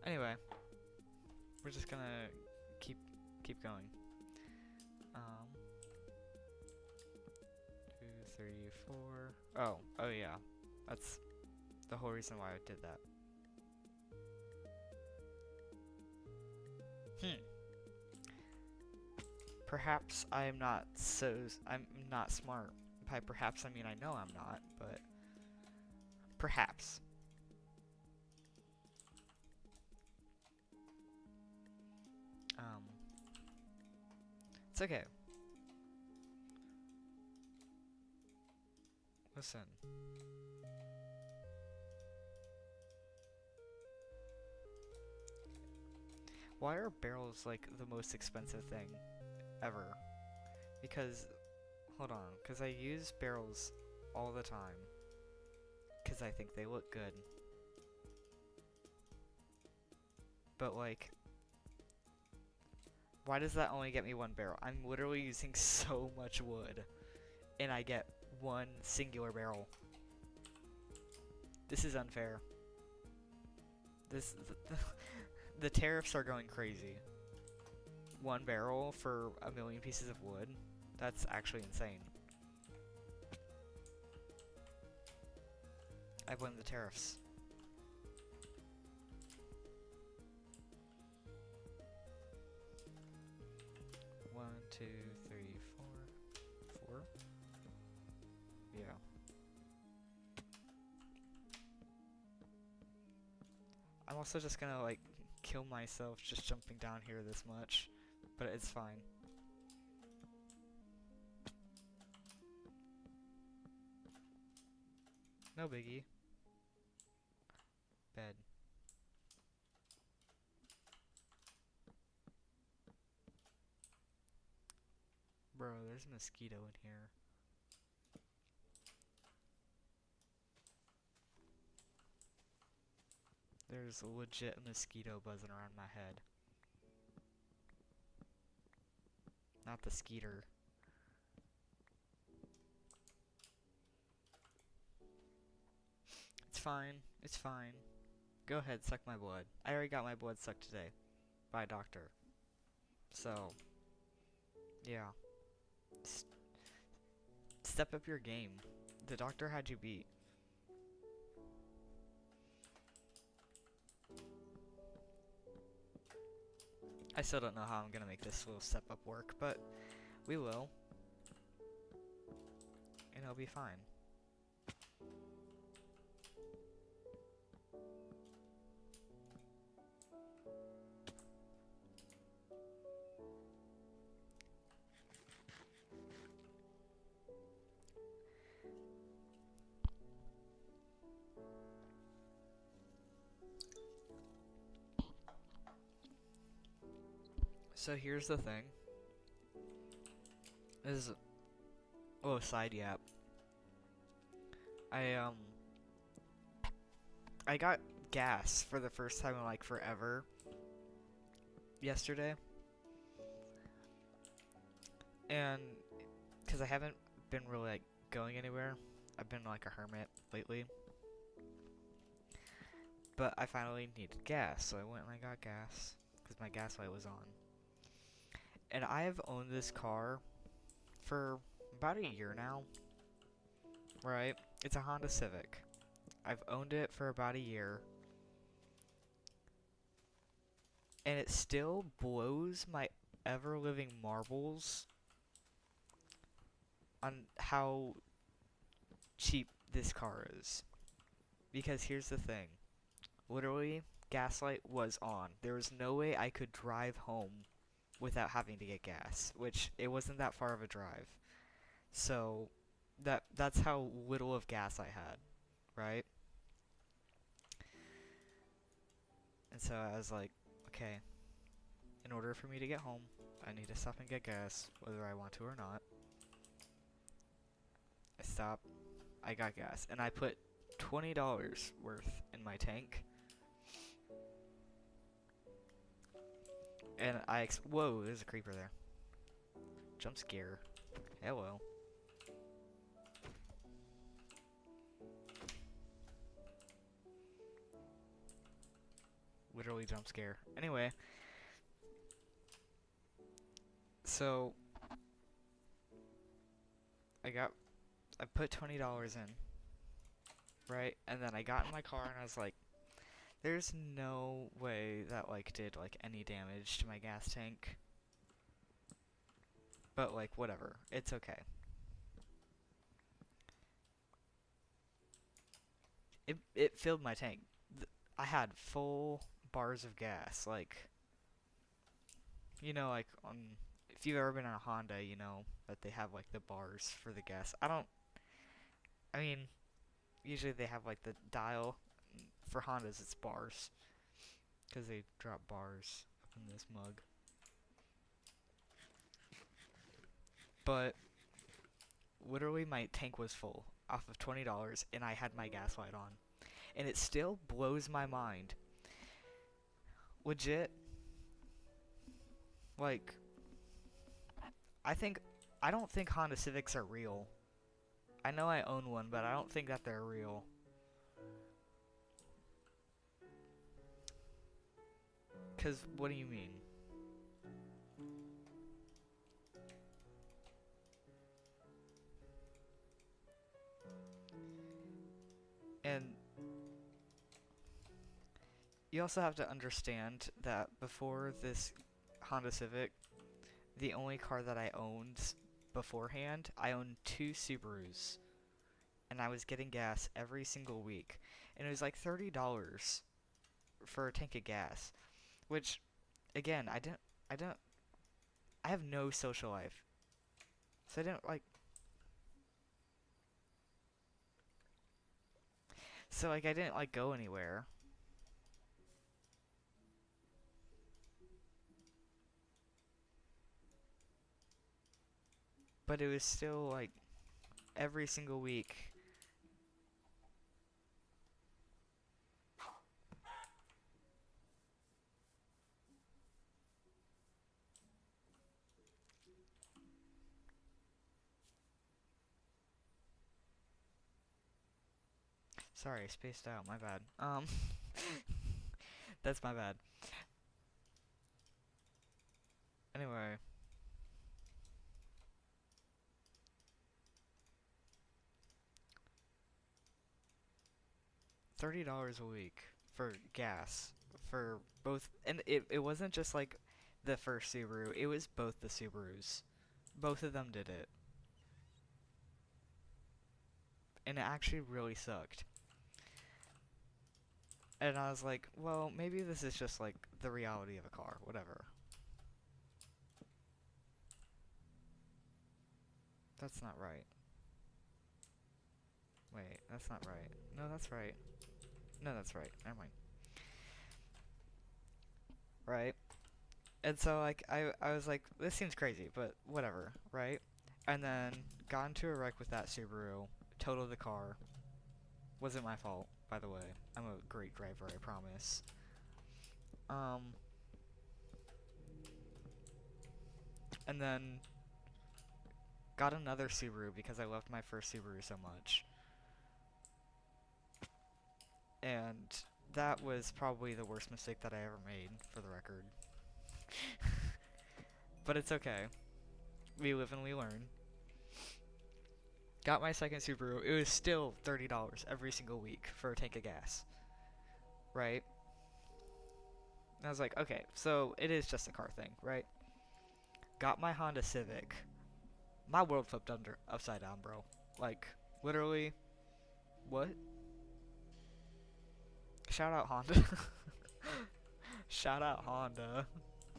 Anyway, we're just gonna keep going. 2, 3, 4. Oh yeah, that's the whole reason why I did that. Perhaps I'm not smart. By perhaps I mean I know I'm not, but perhaps. It's okay. Listen. Why are barrels like the most expensive thing ever? Because, hold on, because I use barrels all the time. Because I think they look good. But like, why does that only get me 1 barrel? I'm literally using so much wood, and I get 1 singular barrel. This is unfair. The tariffs are going crazy. 1 barrel for 1,000,000 pieces of wood? That's actually insane. I blame the tariffs. One, 2, 3, 4. 4? Yeah. I'm also just gonna, like, kill myself just jumping down here this much, but it's fine. No biggie. Bed. Bro, there's a mosquito in here. There's a legit mosquito buzzing around my head. Not the skeeter. It's fine. It's fine. Go ahead, suck my blood. I already got my blood sucked today. By a doctor. So, yeah. Step up your game. The doctor had you beat. I still don't know how I'm gonna make this little step up work, but we will. And it'll be fine. So here's the thing. This is a little side yap. I got gas for the first time in like forever yesterday. And because I haven't been really like going anywhere. I've been like a hermit lately. But I finally needed gas, so I went and I got gas because my gas light was on. And I have owned this car for about a year now, right? It's a Honda Civic. I've owned it for about a year. And it still blows my ever-living marbles on how cheap this car is. Because here's the thing. Literally, gaslight was on. There was no way I could drive home without having to get gas, which it wasn't that far of a drive. So that's how little of gas I had, right? And so I was like, okay, in order for me to get home, I need to stop and get gas, whether I want to or not. I stopped, I got gas, and I put $20 worth in my tank. And whoa, there's a creeper there. Jump scare. Hello. Literally jump scare. Anyway. So I put $20 in. Right? And then I got in my car and I was like, there's no way that like did like any damage to my gas tank. But like whatever. It's okay. It filled my tank. I had full bars of gas, like, you know, like on, if you've ever been in a Honda, you know that they have like the bars for the gas. I mean, usually they have like the dial. For Hondas, it's bars, because they drop bars in this mug. But literally, my tank was full off of $20, and I had my gas light on, and it still blows my mind. Legit, like, I don't think Honda Civics are real. I know I own one, but I don't think that they're real. Cause what do you mean? And you also have to understand that before this Honda Civic, the only car that I owned beforehand, I owned 2 Subarus. And I was getting gas every single week. And it was like $30 for a tank of gas. Which, again, I have no social life. So I didn't like, I didn't like go anywhere. But it was still like every single week. Sorry, spaced out. My bad. That's my bad. Anyway, $30 a week for gas for both, and it wasn't just like the first Subaru. It was both the Subarus. Both of them did it, and it actually really sucked. And I was like, well, maybe this is just like the reality of a car, whatever. That's not right. Wait, that's not right. No, that's right. No, that's right. Never mind. Right? And so like I was like, this seems crazy, but whatever, right? And then got into a wreck with that Subaru, totaled the car. Wasn't my fault, by the way. I'm a great driver, I promise. Um and then got another Subaru because I loved my first Subaru so much. And that was probably the worst mistake that I ever made, for the record. But it's okay. We live and we learn. Got my second Subaru. It was still $30 every single week for a tank of gas. Right? And I was like, okay, so it is just a car thing, right? Got my Honda Civic. My world flipped upside down, bro. Like, literally, what? Shout out Honda. Shout out Honda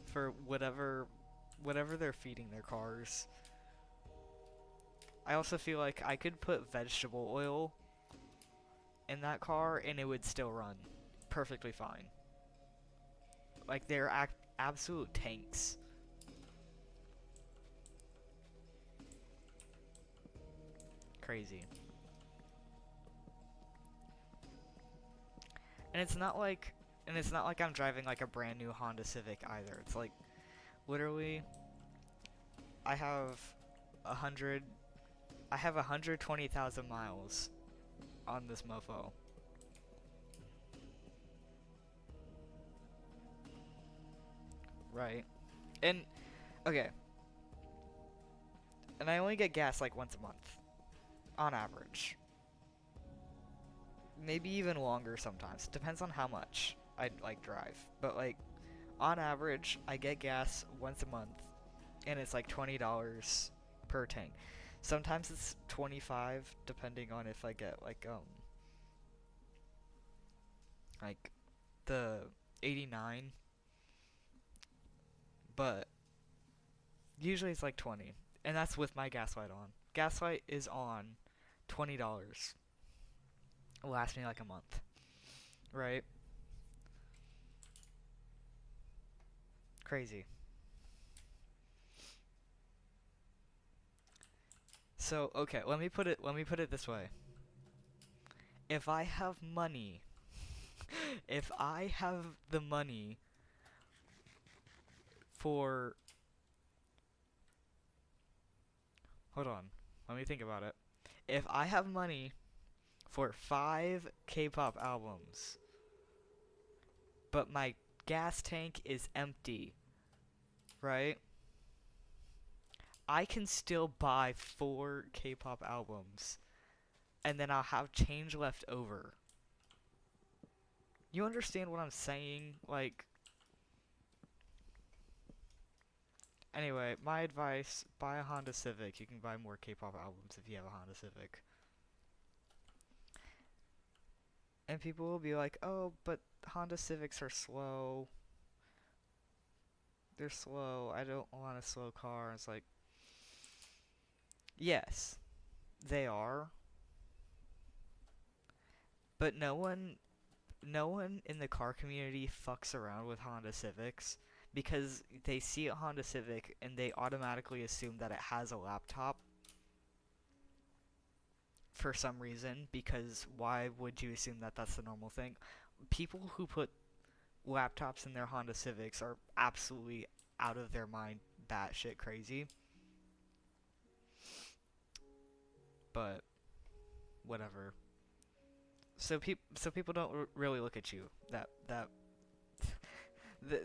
for whatever they're feeding their cars. I also feel like I could put vegetable oil in that car and it would still run perfectly fine. Like, they're absolute tanks. Crazy. And it's not like I'm driving like a brand new Honda Civic either. It's like literally I have 120,000 miles on this mofo. Right. And okay. And I only get gas like once a month on average. Maybe even longer sometimes. Depends on how much I like drive. But like on average, I get gas once a month and it's like $20 per tank. Sometimes it's 25 depending on if I get like the 89, but usually it's like 20. And that's with my gas light on. Gas light is on $20. It'll last me like a month. Right? Crazy. So, okay, let me put it this way. If I have money, if I have the money for hold on, let me think about it. If I have money for 5 K-pop albums, but my gas tank is empty, right? I can still buy 4 K-pop albums, and then I'll have change left over. You understand what I'm saying? Like, anyway, my advice, buy a Honda Civic. You can buy more K-pop albums if you have a Honda Civic. And people will be like, oh, but Honda Civics are slow. They're slow. I don't want a slow car. It's like, yes, they are. But no one in the car community fucks around with Honda Civics because they see a Honda Civic and they automatically assume that it has a laptop for some reason, because why would you assume that that's the normal thing? People who put laptops in their Honda Civics are absolutely out of their mind, batshit crazy. But whatever. So people don't really look at you that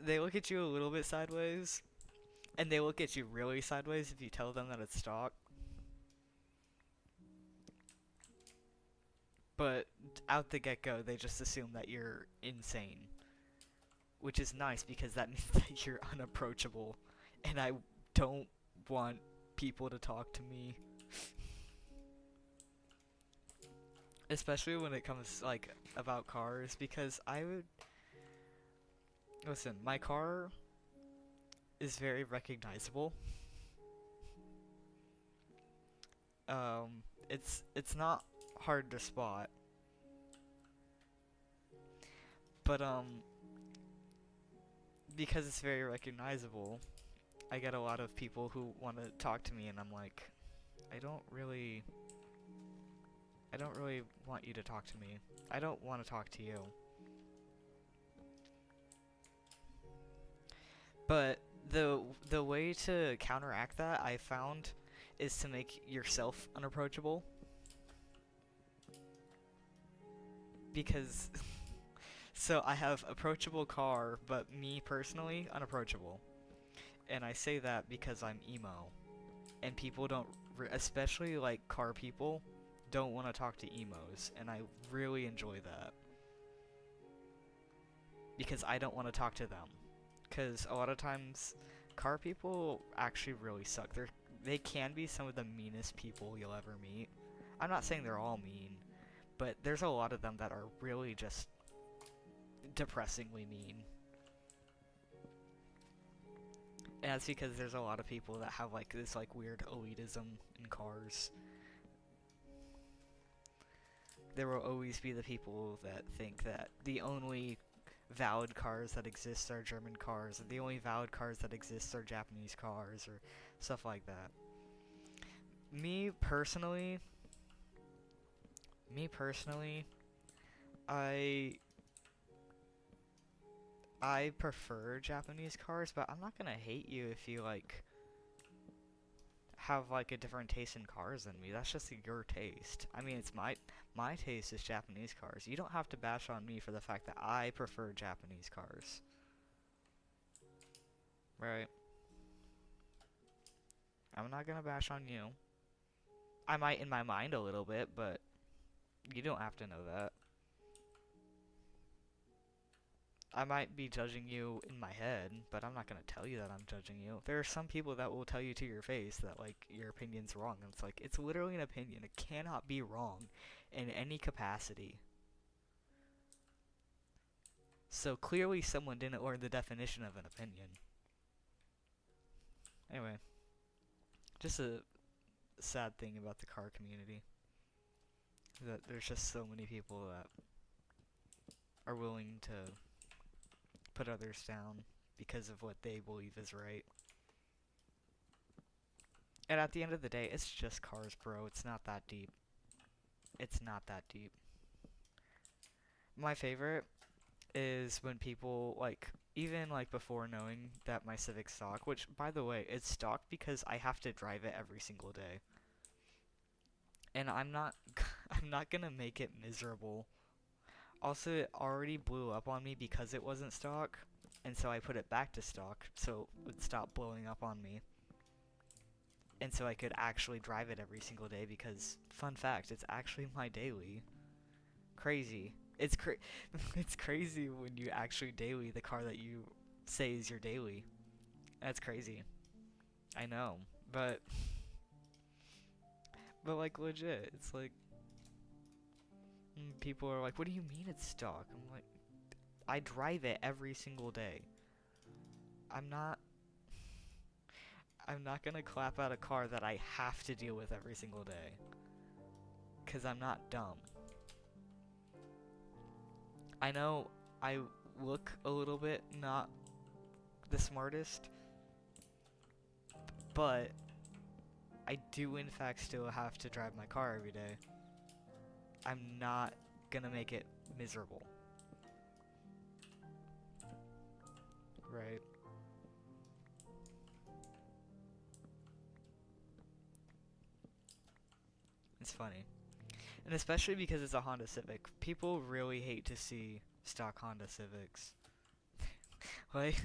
they look at you a little bit sideways, and they look at you really sideways if you tell them that it's stock. But out the get-go, they just assume that you're insane, which is nice because that means that you're unapproachable, and I don't want people to talk to me. Especially when it comes, like, about cars, because I would... Listen, my car is very recognizable. It's not hard to spot. But, because it's very recognizable, I get a lot of people who want to talk to me, and I'm like, I don't really want you to talk to me. I don't want to talk to you. But the way to counteract that, I found, is to make yourself unapproachable. Because so I have approachable car, but me personally unapproachable. And I say that because I'm emo, and people don't, especially like car people, don't want to talk to emos, and I really enjoy that. Because I don't want to talk to them. Because a lot of times, car people actually really suck. They can be some of the meanest people you'll ever meet. I'm not saying they're all mean, but there's a lot of them that are really just depressingly mean. And that's because there's a lot of people that have like this like weird elitism in cars. There will always be the people that think that the only valid cars that exist are German cars, and the only valid cars that exist are Japanese cars, or stuff like that. Me personally, I prefer Japanese cars, but I'm not gonna hate you if you like have like a different taste in cars than me. That's just your taste. I mean, it's my taste is Japanese cars. You don't have to bash on me for the fact that I prefer Japanese cars. Right? I'm not gonna bash on you. I might in my mind a little bit, but you don't have to know that. I might be judging you in my head, but I'm not gonna tell you that I'm judging you. There are some people that will tell you to your face that, like, your opinion's wrong. And it's like, it's literally an opinion. It cannot be wrong in any capacity. So clearly someone didn't learn the definition of an opinion. Anyway, just a sad thing about the car community. That there's just so many people that are willing to put others down because of what they believe is right. And at the end of the day, it's just cars, bro. It's not that deep. It's not that deep. My favorite is when people, like, even, like, before knowing that my Civic's stock, which, by the way, it's stock because I have to drive it every single day. And I'm not gonna make it miserable. Also, it already blew up on me because it wasn't stock, and so I put it back to stock so it would stop blowing up on me. And so I could actually drive it every single day because, fun fact, it's actually my daily. Crazy. It's crazy when you actually daily the car that you say is your daily. That's crazy. I know, but like legit, it's like people are like, "What do you mean it's stock?" I'm like, I drive it every single day. I'm not gonna clap out a car that I have to deal with every single day. 'Cause I'm not dumb. I know I look a little bit not the smartest, but I do in fact still have to drive my car every day. I'm not gonna make it miserable. Right? It's funny. And especially because it's a Honda Civic. People really hate to see stock Honda Civics. Like,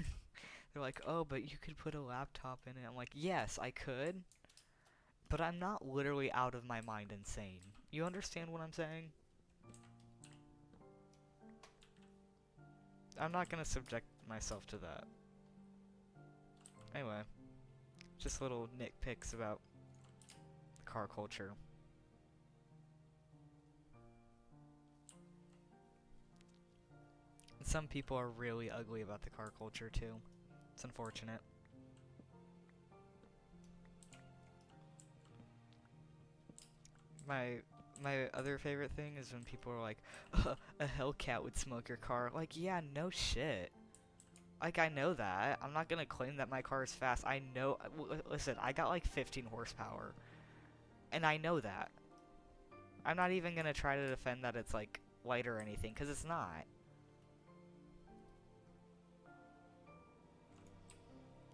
they're like, oh, but you could put a laptop in it. I'm like, yes, I could, but I'm not literally out of my mind insane. You understand what I'm saying? I'm not gonna subject myself to that. Anyway, just little nitpicks about car culture. And some people are really ugly about the car culture too. It's unfortunate. My other favorite thing is when people are like, a Hellcat would smoke your car. Like, yeah, no shit. Like, I know that. I'm not gonna claim that my car is fast. I know. Listen, I got like 15 horsepower. And I know that. I'm not even gonna try to defend that it's like light or anything, because it's not.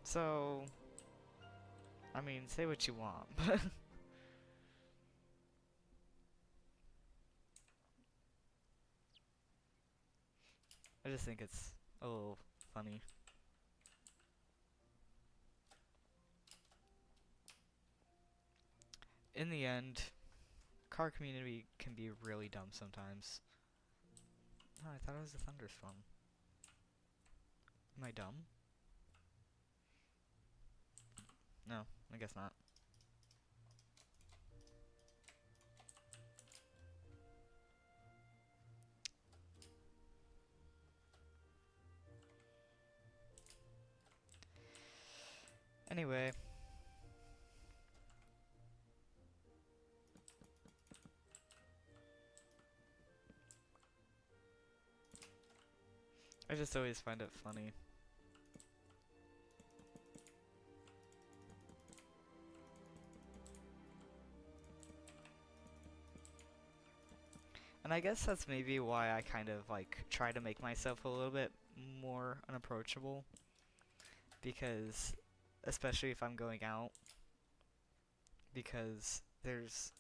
So, I mean, say what you want, but I just think it's a little funny. In the end, car community can be really dumb sometimes. Oh, I thought it was a thunderstorm. Am I dumb? No, I guess not. Anyway. I just always find it funny. And I guess that's maybe why I kind of like try to make myself a little bit more unapproachable. Because, especially if I'm going out, because there's,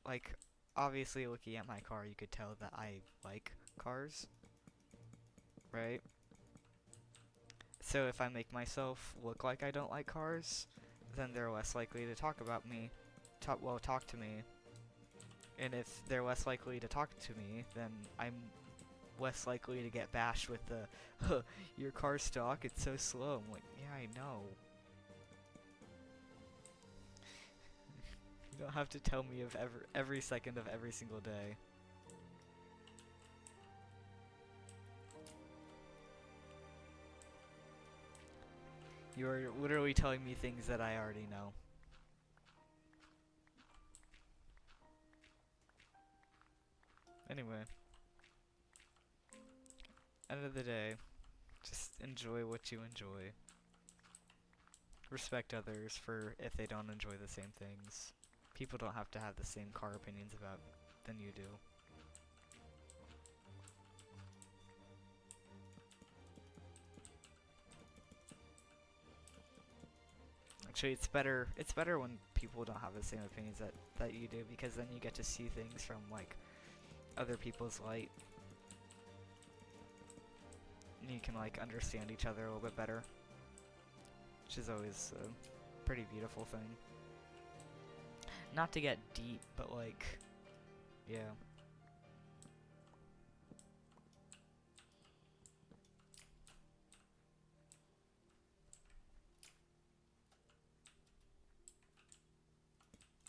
like, obviously looking at my car, you could tell that I like cars, right? So if I make myself look like I don't like cars, then they're less likely to talk about me, talk to me. And if they're less likely to talk to me, then I'm less likely to get bashed with the, huh, your car's stock, it's so slow. I'm like, yeah, I know. You don't have to tell me of every second of every single day. You are literally telling me things that I already know. Anyway. End of the day, just enjoy what you enjoy. Respect others for if they don't enjoy the same things. People don't have to have the same car opinions about than you do. Actually, it's better when people don't have the same opinions that you do, because then you get to see things from like other people's light. And you can like understand each other a little bit better, which is always a pretty beautiful thing. Not to get deep, but like, yeah.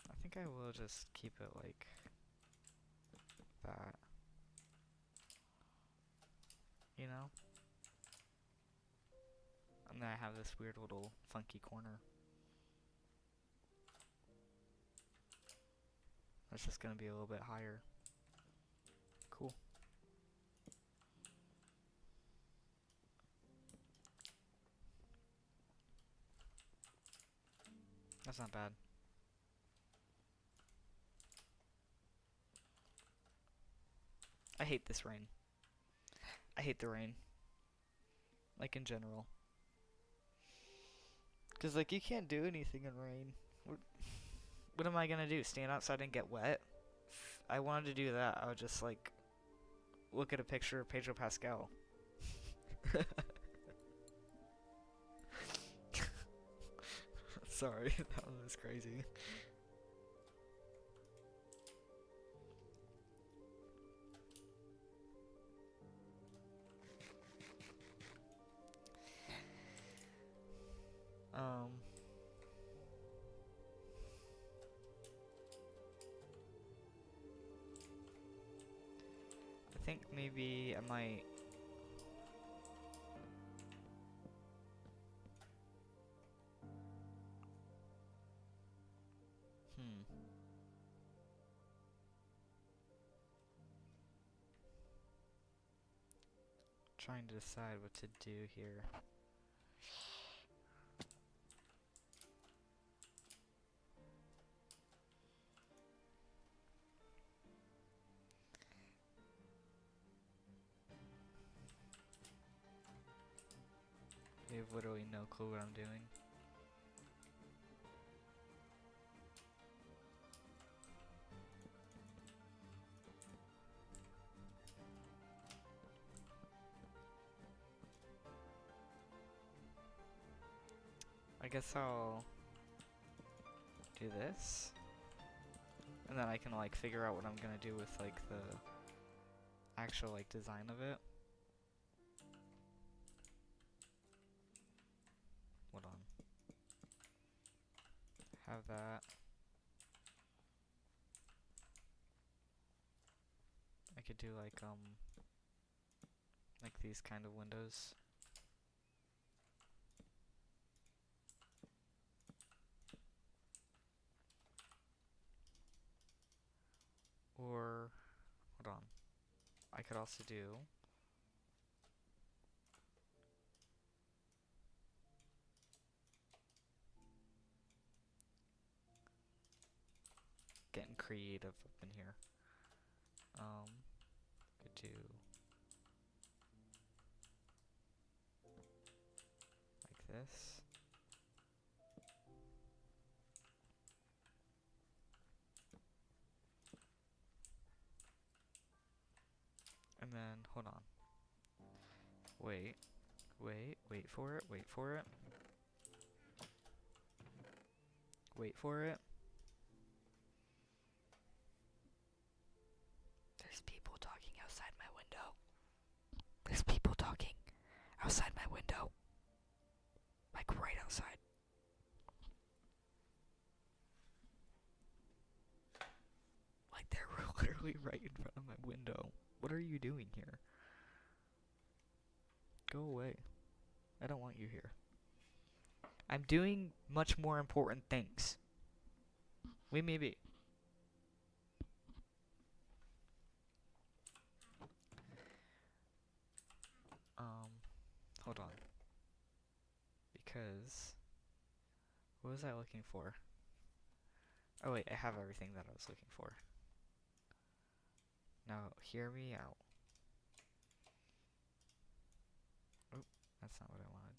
I think I will just keep it like that. You know? And then I have this weird little funky corner. That's just gonna be a little bit higher. Cool. That's not bad. I hate this rain. I hate the rain. Like, in general. Because, like, you can't do anything in rain. What am I gonna do? Stand outside and get wet? I wanted to do that, I would just like look at a picture of Pedro Pascal. Sorry, that was crazy. I think maybe I might. Trying to decide what to do here. I have literally no clue what I'm doing. I guess I'll do this, and then I can like figure out what I'm gonna do with like the actual like design of it. Hold on. Have that. I could do like these kind of windows. Or hold on. I could also do getting creative up in here. Could do like this. And then hold on. Wait for it, wait for it. Wait for it. There's people talking outside my window. There's people talking outside my window. Like right outside. Like they're literally right in front of my window. What are you doing here? Go away. I don't want you here. I'm doing much more important things. We may be. Hold on. Because what was I looking for? Oh wait, I have everything that I was looking for. Now, hear me out. Oh, that's not what I wanted.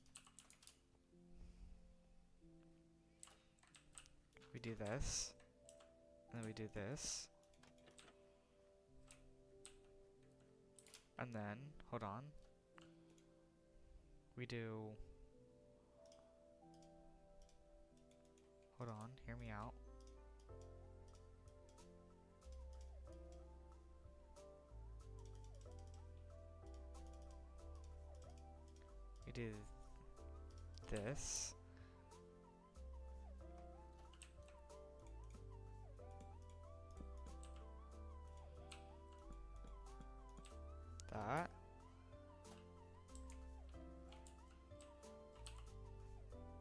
We do this, and then we do this. And then, hold on. We do... Hold on, hear me out. We do this. That.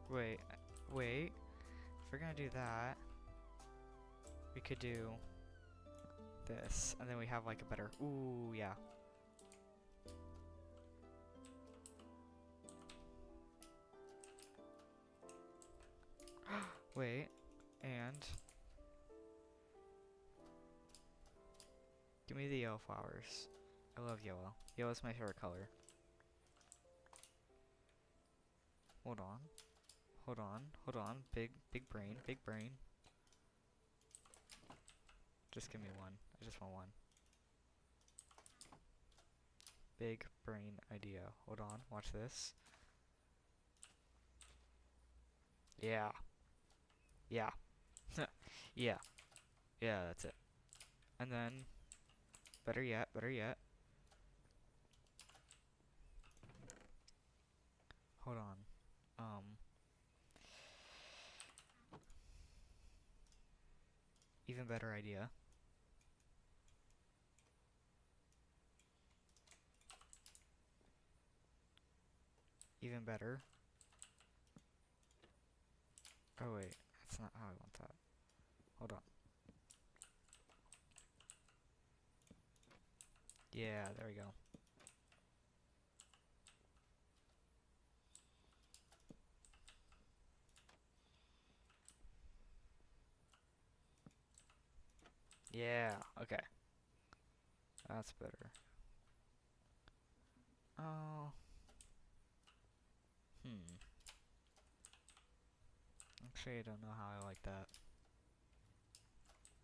Wait. If we're gonna do that, we could do this, and then we have like a better... Ooh, yeah. Wait, and... Give me the yellow flowers. I love yellow. Yellow's my favorite color. Hold on. Hold on. Big brain. Just give me one. I just want one. Big brain idea. Hold on, watch this. Yeah. Yeah. Yeah. Yeah, that's it. And then, better yet, hold on. Even better idea. Even better. Oh wait, that's not how I want that. Hold on. Yeah, there we go. Yeah, okay. That's better. Oh. Actually, I don't know how I like that.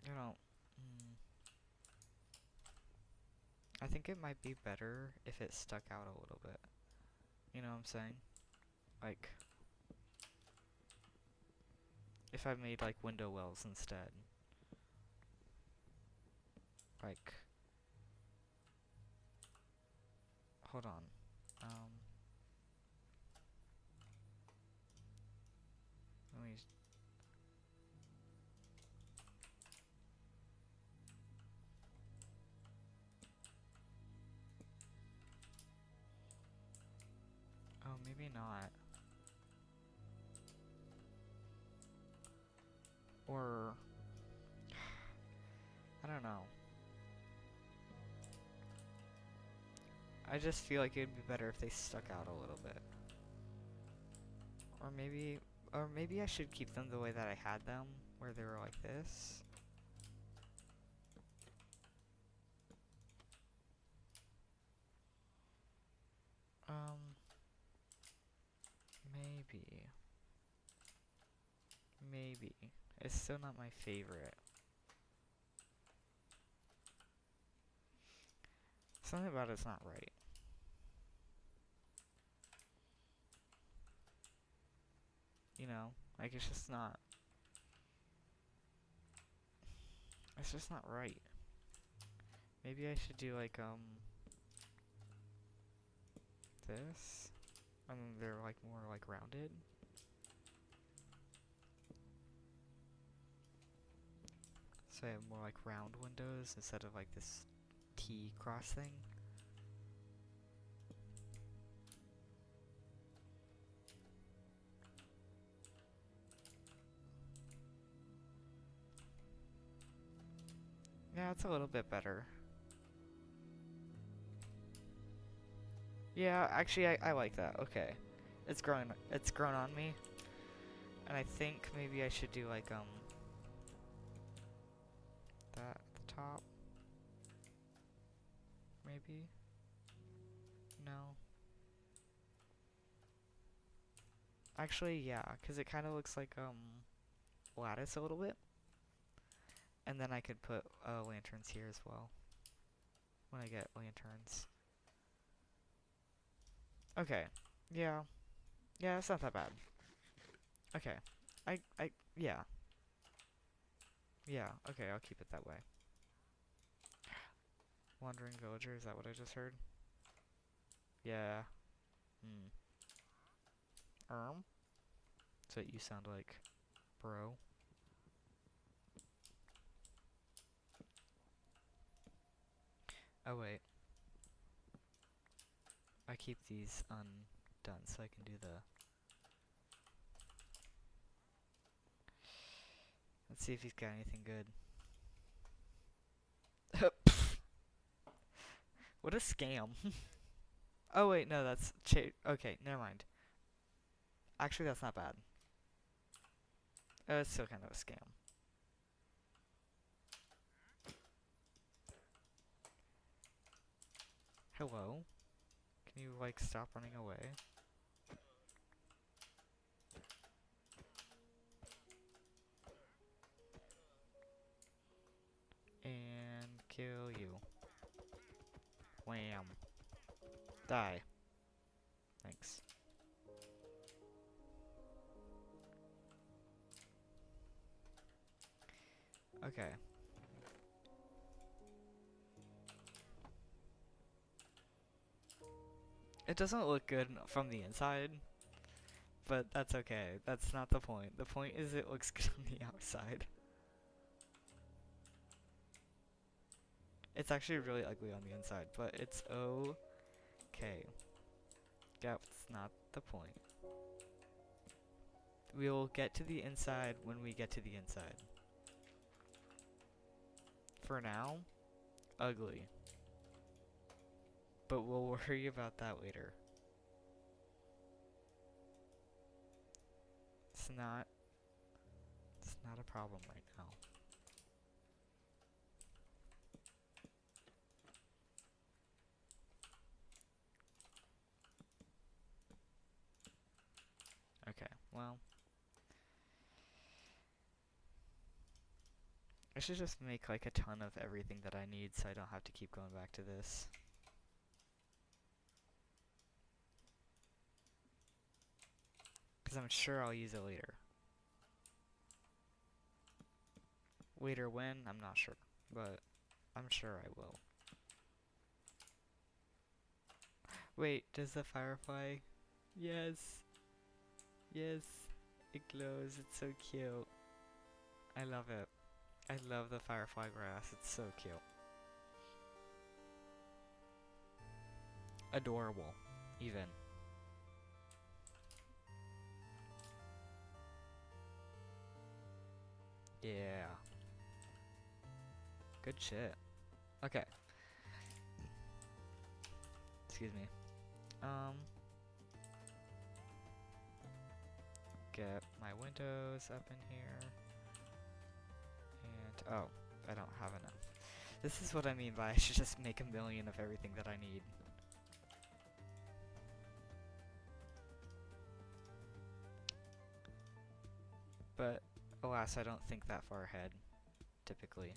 You know, I think it might be better if it stuck out a little bit. You know what I'm saying? Like, if I made like window wells instead. Like, hold on. Let me. Oh, maybe not. Or, I don't know. I just feel like it'd be better if they stuck out a little bit. Or maybe I should keep them the way that I had them, where they were like this. Maybe. Maybe. It's still not my favorite. Something about it's not right. You know? Like, it's just not. It's just not right. Maybe I should do, like, this. And then they're, like, more, like, rounded. So I have more, like, round windows instead of, like, this T cross thing. Yeah, it's a little bit better. Yeah, actually, I like that. Okay. It's grown on me. And I think maybe I should do, like, that at the top. Maybe? No. Actually, yeah, because it kind of looks like, lattice a little bit. And then I could put, lanterns here as well. When I get lanterns. Okay. Yeah. Yeah, it's not that bad. Okay. Yeah. Yeah, okay, I'll keep it that way. Wandering villager, is that what I just heard? Yeah. That's what you sound like, bro. Oh, wait. I keep these undone so I can do the... Let's see if he's got anything good. What a scam. Oh, wait, no, that's... okay, never mind. Actually, that's not bad. It's still kind of a scam. Hello? Can you, like, stop running away? Kill you. Wham. Die. Thanks. Okay. It doesn't look good from the inside, but that's okay. That's not the point. The point is it looks good on the outside. It's actually really ugly on the inside, but it's okay. That's not the point. We'll get to the inside when we get to the inside. For now, ugly. But we'll worry about that later. It's not a problem right now. Okay, well. I should just make like a ton of everything that I need so I don't have to keep going back to this. Because I'm sure I'll use it later. Later when? I'm not sure. But I'm sure I will. Wait, does the firefly? Yes! Yes! It glows, it's so cute. I love it. I love the firefly grass, it's so cute. Adorable, even. Yeah. Good shit. Okay. Excuse me. Get my windows up in here. And, oh, I don't have enough. This is what I mean by I should just make a million of everything that I need. But, alas, I don't think that far ahead, typically.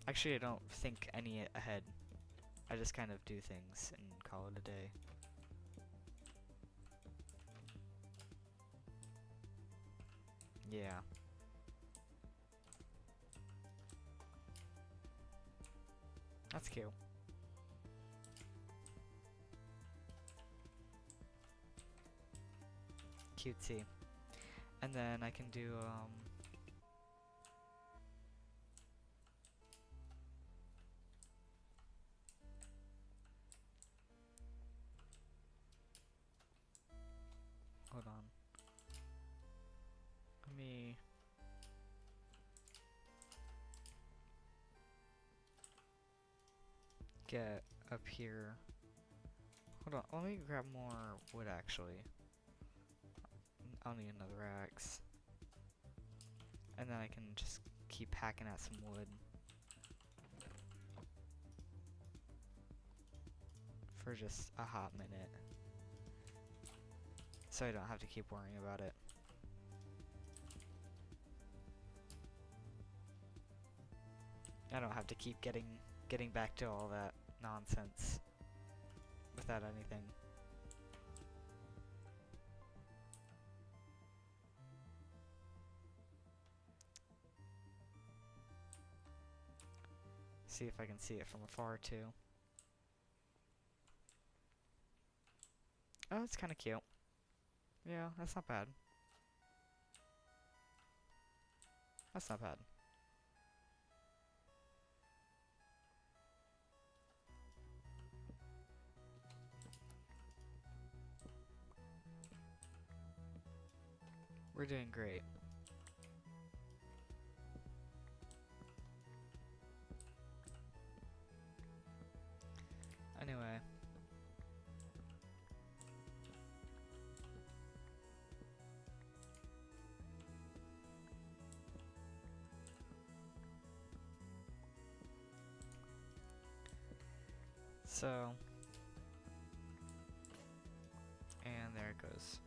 Actually, I don't think any ahead. I just kind of do things and call it a day. Yeah. That's cute. Cutesy. And then I can do, hold on. Let me get up here. Hold on, let me grab more wood actually. I'll need another axe. And then I can just keep hacking at some wood. For just a hot minute. So I don't have to keep worrying about it. I don't have to keep getting back to all that nonsense without anything. See if I can see it from afar too. Oh, it's kind of cute. Yeah, that's not bad. That's not bad. We're doing great. Anyway. So. And there it goes.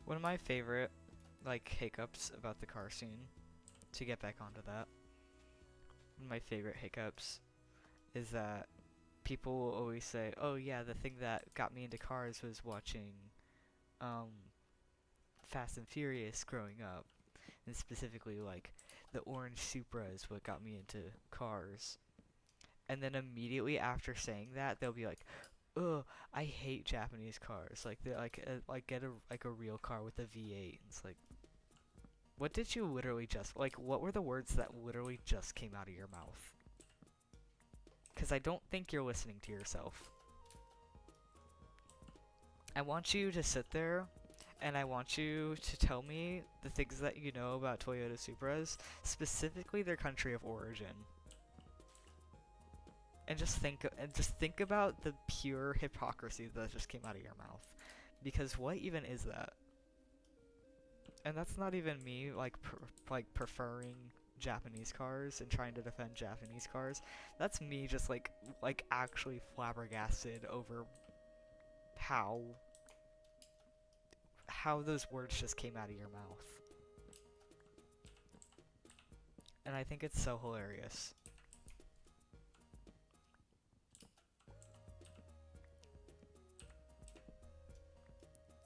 One of my favorite, like, hiccups about the car scene, to get back onto that, one of my favorite hiccups is that people will always say, oh yeah, the thing that got me into cars was watching, um, Fast and Furious growing up. And specifically, like, the orange Supra is what got me into cars. And then immediately after saying that, they'll be like, ugh, I hate Japanese cars. Like, they like get a real car with a V8. It's like, what did you literally just, like, what were the words that literally just came out of your mouth? Because I don't think you're listening to yourself. I want you to sit there, and I want you to tell me the things that you know about Toyota Supras, specifically their country of origin. And just think about the pure hypocrisy that just came out of your mouth. Because what even is that? And that's not even me, like, preferring Japanese cars and trying to defend Japanese cars. That's me just, like actually flabbergasted over how those words just came out of your mouth. And I think it's so hilarious.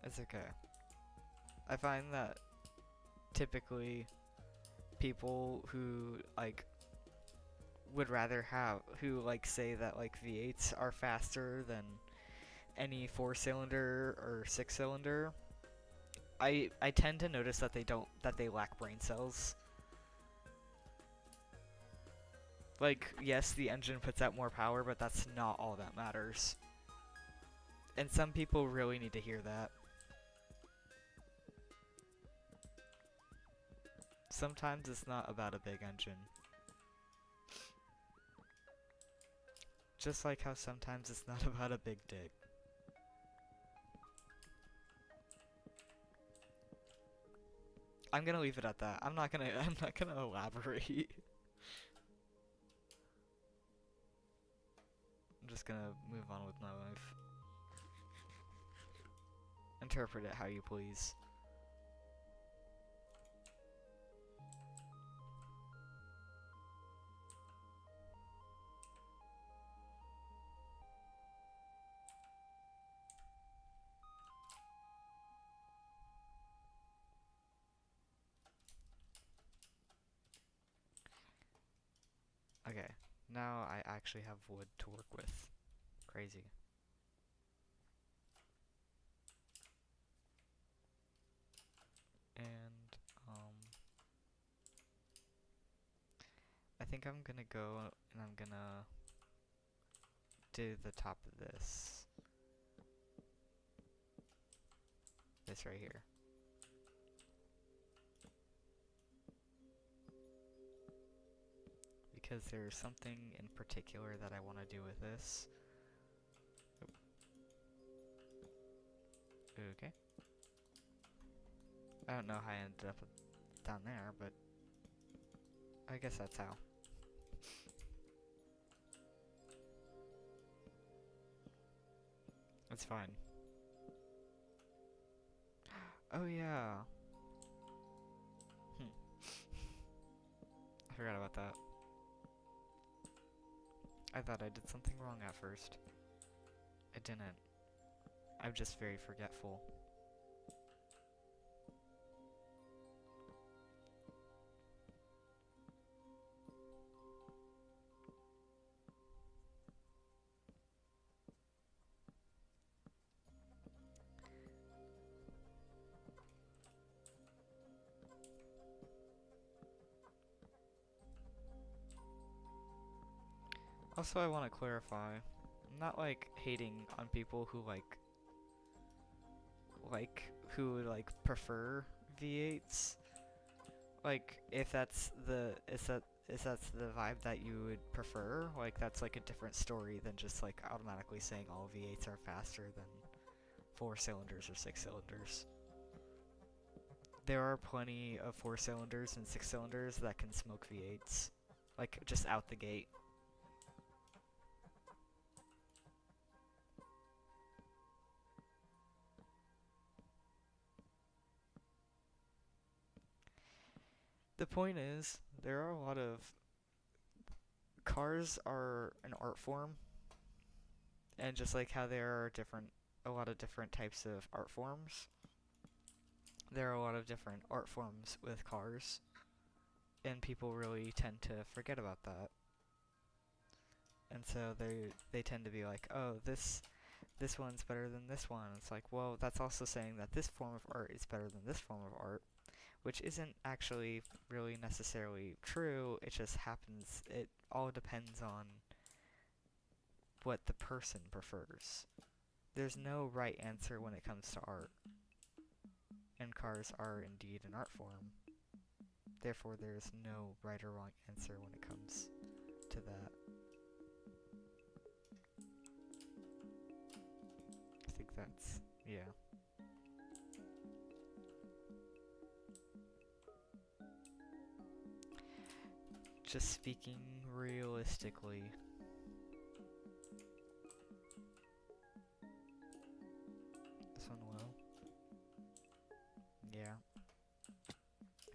It's okay. I find that typically people who like would rather have say that like V8s are faster than any 4-cylinder or 6-cylinder, I tend to notice that they lack brain cells. Like, yes, the engine puts out more power, but that's not all that matters. And some people really need to hear that. Sometimes it's not about a big engine. Just like how sometimes it's not about a big dick. I'm gonna leave it at that. I'm not gonna elaborate. I'm just gonna move on with my life. Interpret it how you please. Okay, now I actually have wood to work with. Crazy. And, I think I'm gonna go and I'm gonna do the top of this. This right here. Because there's something in particular that I want to do with this. Okay. I don't know how I ended up down there, but I guess that's how. It's fine. Oh yeah. I forgot about that. I thought I did something wrong at first. I didn't. I'm just very forgetful. Also, I want to clarify, I'm not like hating on people who prefer V8s. Like, if that's the vibe that you would prefer, like that's like a different story than just like automatically saying all V8s are faster than 4-cylinders or 6-cylinders. There are plenty of 4-cylinders and 6-cylinders that can smoke V8s, like just out the gate. The point is, there are a lot of cars are an art form, and just like how there are a lot of different types of art forms, there are a lot of different art forms with cars, and people really tend to forget about that. And so they tend to be like, oh, this one's better than this one. It's like, well, that's also saying that this form of art is better than this form of art, which isn't actually really necessarily true. It just happens. It all depends on what the person prefers. There's no right answer when it comes to art, and cars are indeed an art form. Therefore, there's no right or wrong answer when it comes to that. I think that's, yeah. Just speaking realistically. This one will. Yeah.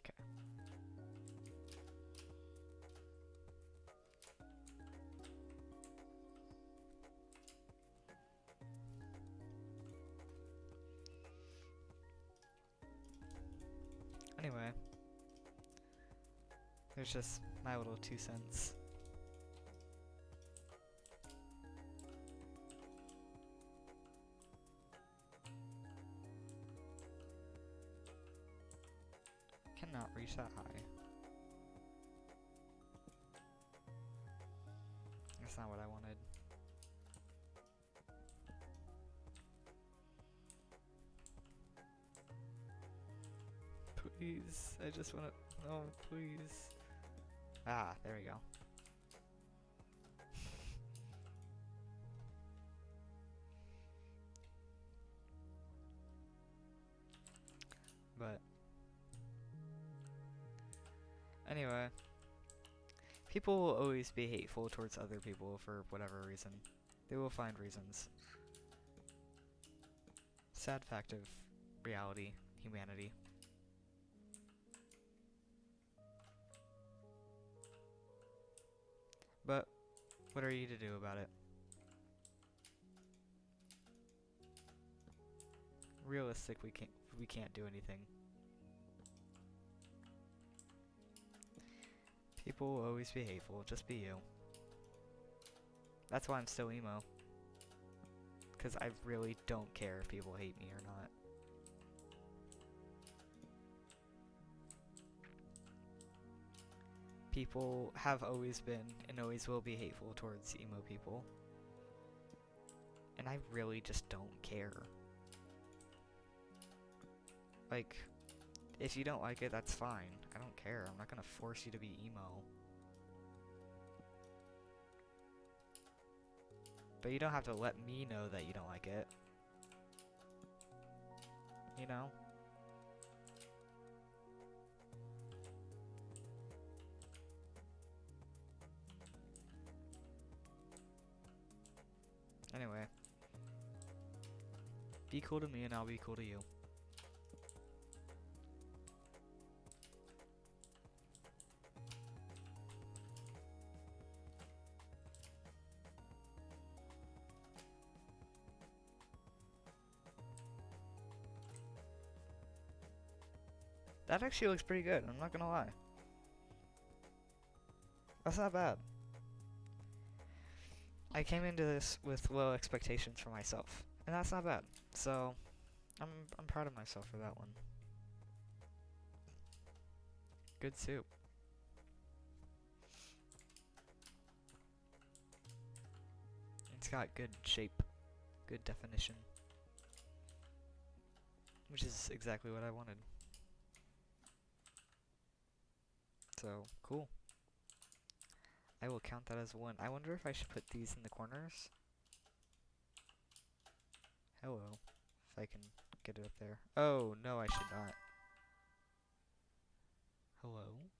Okay. Anyway. There's just my little 2 cents. Cannot reach that high. That's not what I wanted. Please, I just wanna, no, please. Ah, there we go. But anyway, people will always be hateful towards other people for whatever reason. They will find reasons. Sad fact of reality, humanity. But what are you to do about it? Realistic, we can't do anything. People will always be hateful, just be you. That's why I'm still emo. Because I really don't care if people hate me or not. People have always been and always will be hateful towards emo people. And I really just don't care. Like, if you don't like it, that's fine. I don't care. I'm not gonna force you to be emo. But you don't have to let me know that you don't like it. You know? Anyway. Be cool to me and I'll be cool to you. That actually looks pretty good, I'm not gonna lie. That's not bad. I came into this with low expectations for myself, and that's not bad. So, I'm proud of myself for that one. Good soup. It's got good shape, good definition, which is exactly what I wanted. So, cool. I will count that as one. I wonder if I should put these in the corners. Hello. If I can get it up there. Oh, no, I should not. Hello?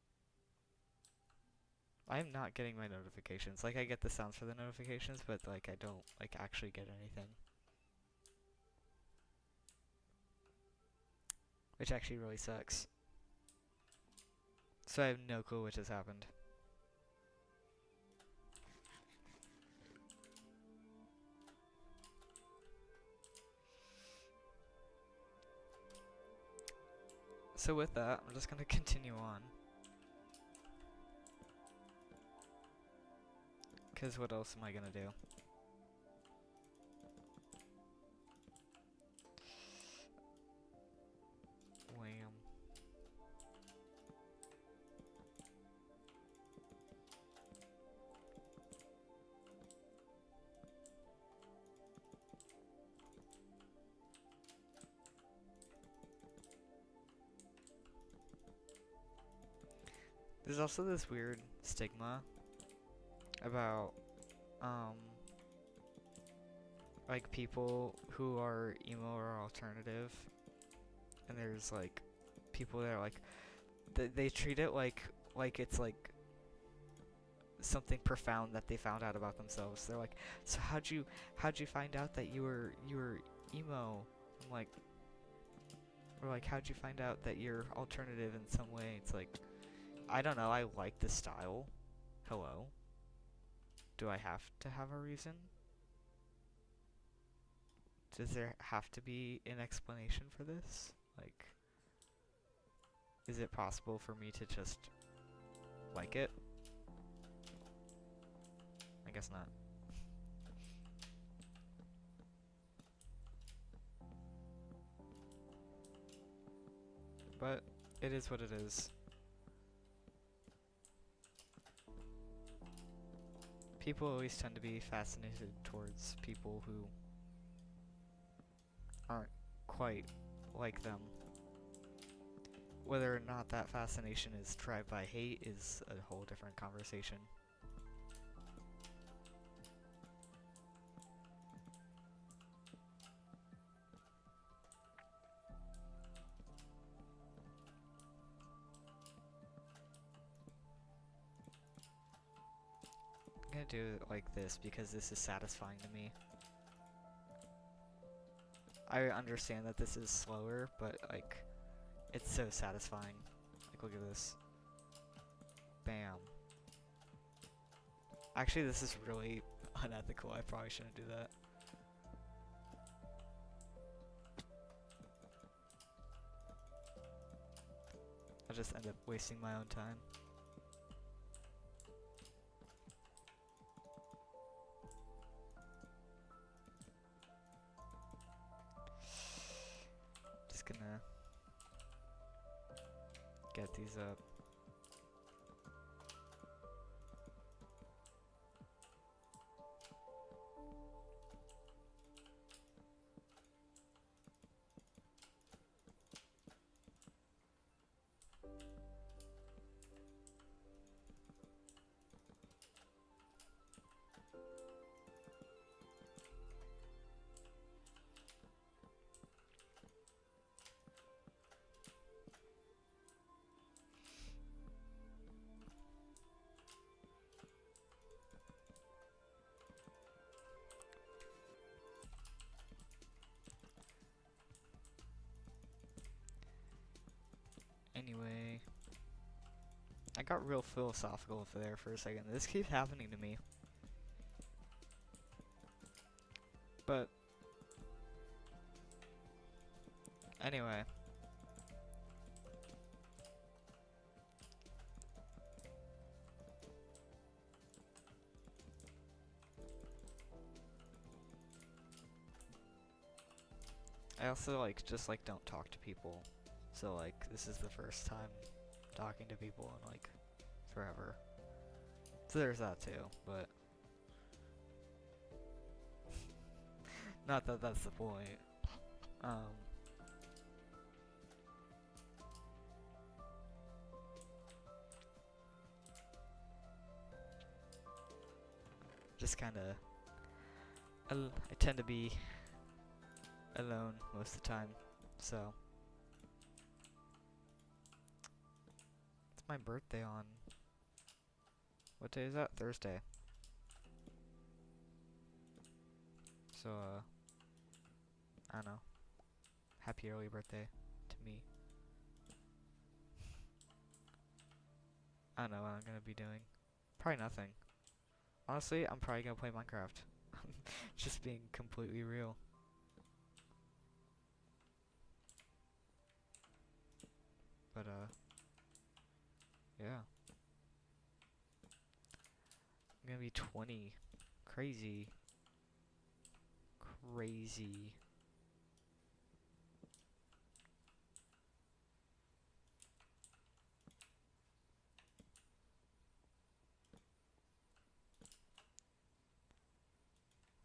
I'm not getting my notifications. Like, I get the sounds for the notifications, but, like, I don't, like, actually get anything. Which actually really sucks. So I have no clue what just happened. So with that, I'm just gonna continue on. Cause what else am I gonna do? Wham. There's also this weird stigma about, like people who are emo or alternative, and there's like people that are like, they treat it like it's like something profound that they found out about themselves. They're like, so how'd you find out that you were emo? I'm like, or like, how'd you find out that you're alternative in some way? It's like, I don't know, I like the style. Hello? Do I have to have a reason? Does there have to be an explanation for this? Like, is it possible for me to just like it? I guess not. But it is what it is. People always tend to be fascinated towards people who aren't quite like them. Whether or not that fascination is driven by hate is a whole different conversation. I'm gonna do it like this because this is satisfying to me. I understand that this is slower, but like, it's so satisfying. Like, look at this. Bam. Actually, this is really unethical. I probably shouldn't do that. I'll just end up wasting my own time. Just gonna get these up. Anyway, I got real philosophical there for a second. This keeps happening to me. But anyway, I also like just like don't talk to people. So like this is the first time talking to people in like forever. So there's that too, but not that that's the point. Just kind of I tend to be alone most of the time, so it's my birthday on, what day is that? Thursday. So I don't know, happy early birthday to me. I don't know what I'm gonna be doing. Probably nothing. Honestly, I'm probably gonna play Minecraft. Just being completely real. But, yeah. I'm gonna be 20. Crazy. Crazy.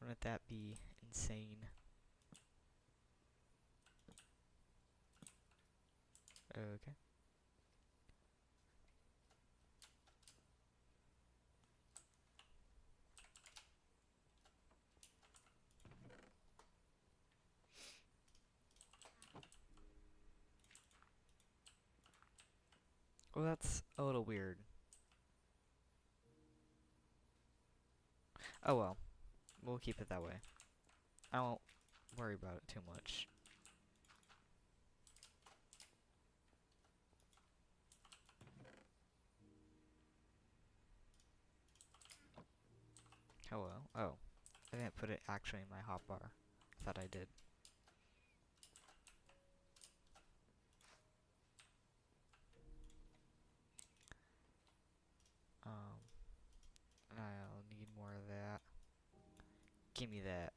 Wouldn't that be insane? Okay. Well, that's a little weird. Oh well. We'll keep it that way. I won't worry about it too much. Hello. Oh. I didn't put it actually in my hotbar. I thought I did. I'll need more of that. Give me that.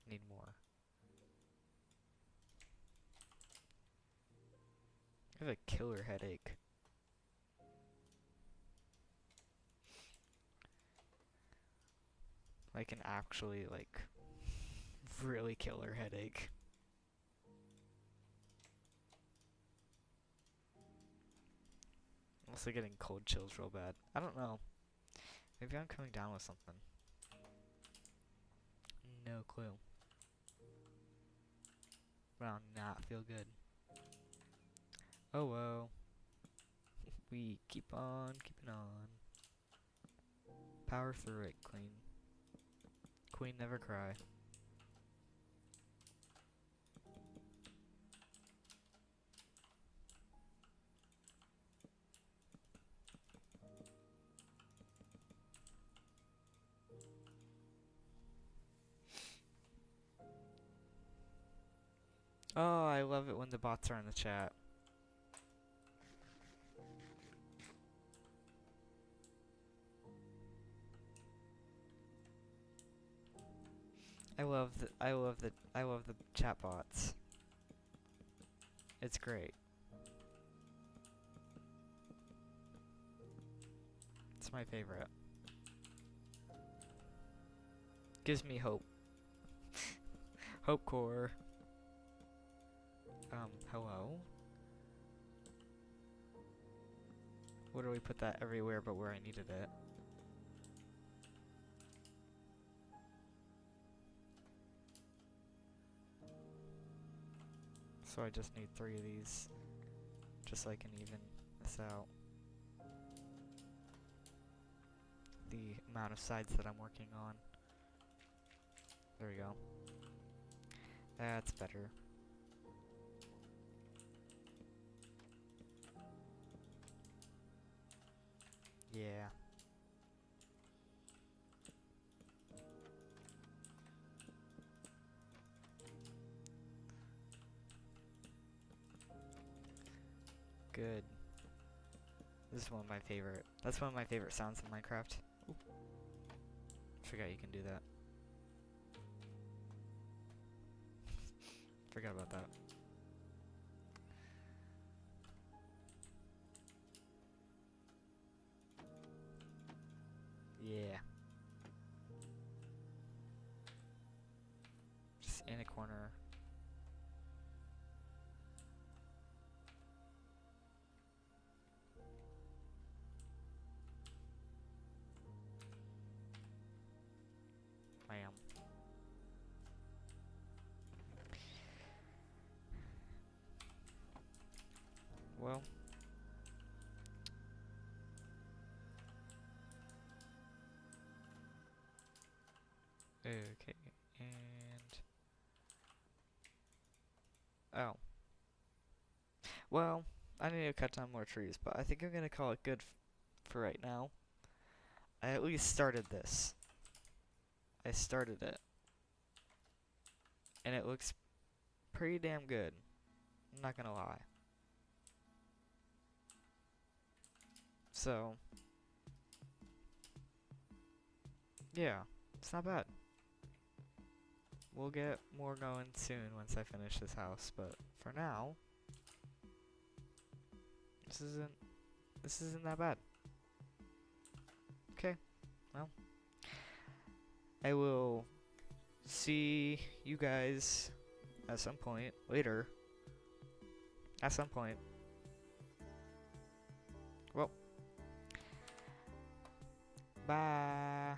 Need more. I have a killer headache. Like an actually, like, really killer headache. I'm also getting cold chills real bad. I don't know. Maybe I'm coming down with something. No clue. But I'll not feel good. Oh well. We keep on keeping on. Power through it, Queen. Queen never cry. Oh, I love it when the bots are in the chat. I love the chat bots. It's great. It's my favorite. Gives me hope. Hope core. Hello? Literally put that everywhere but where I needed it. So I just need 3 of these. Just so I can even this out. The amount of sides that I'm working on. There we go. That's better. Yeah. Good. This is one of my favorite. That's one of my favorite sounds in Minecraft. Ooh. Forgot you can do that. Forgot about that. Yeah. Just in a corner. Bam. Well. Okay. And... Oh. Well, I need to cut down more trees, but I think I'm gonna call it good for right now. I at least started this. I started it. And it looks pretty damn good. I'm not gonna lie. So, yeah, it's not bad. We'll get more going soon once I finish this house, but for now, this isn't that bad. Okay, well, I will see you guys at some point later. At some point. Well, bye.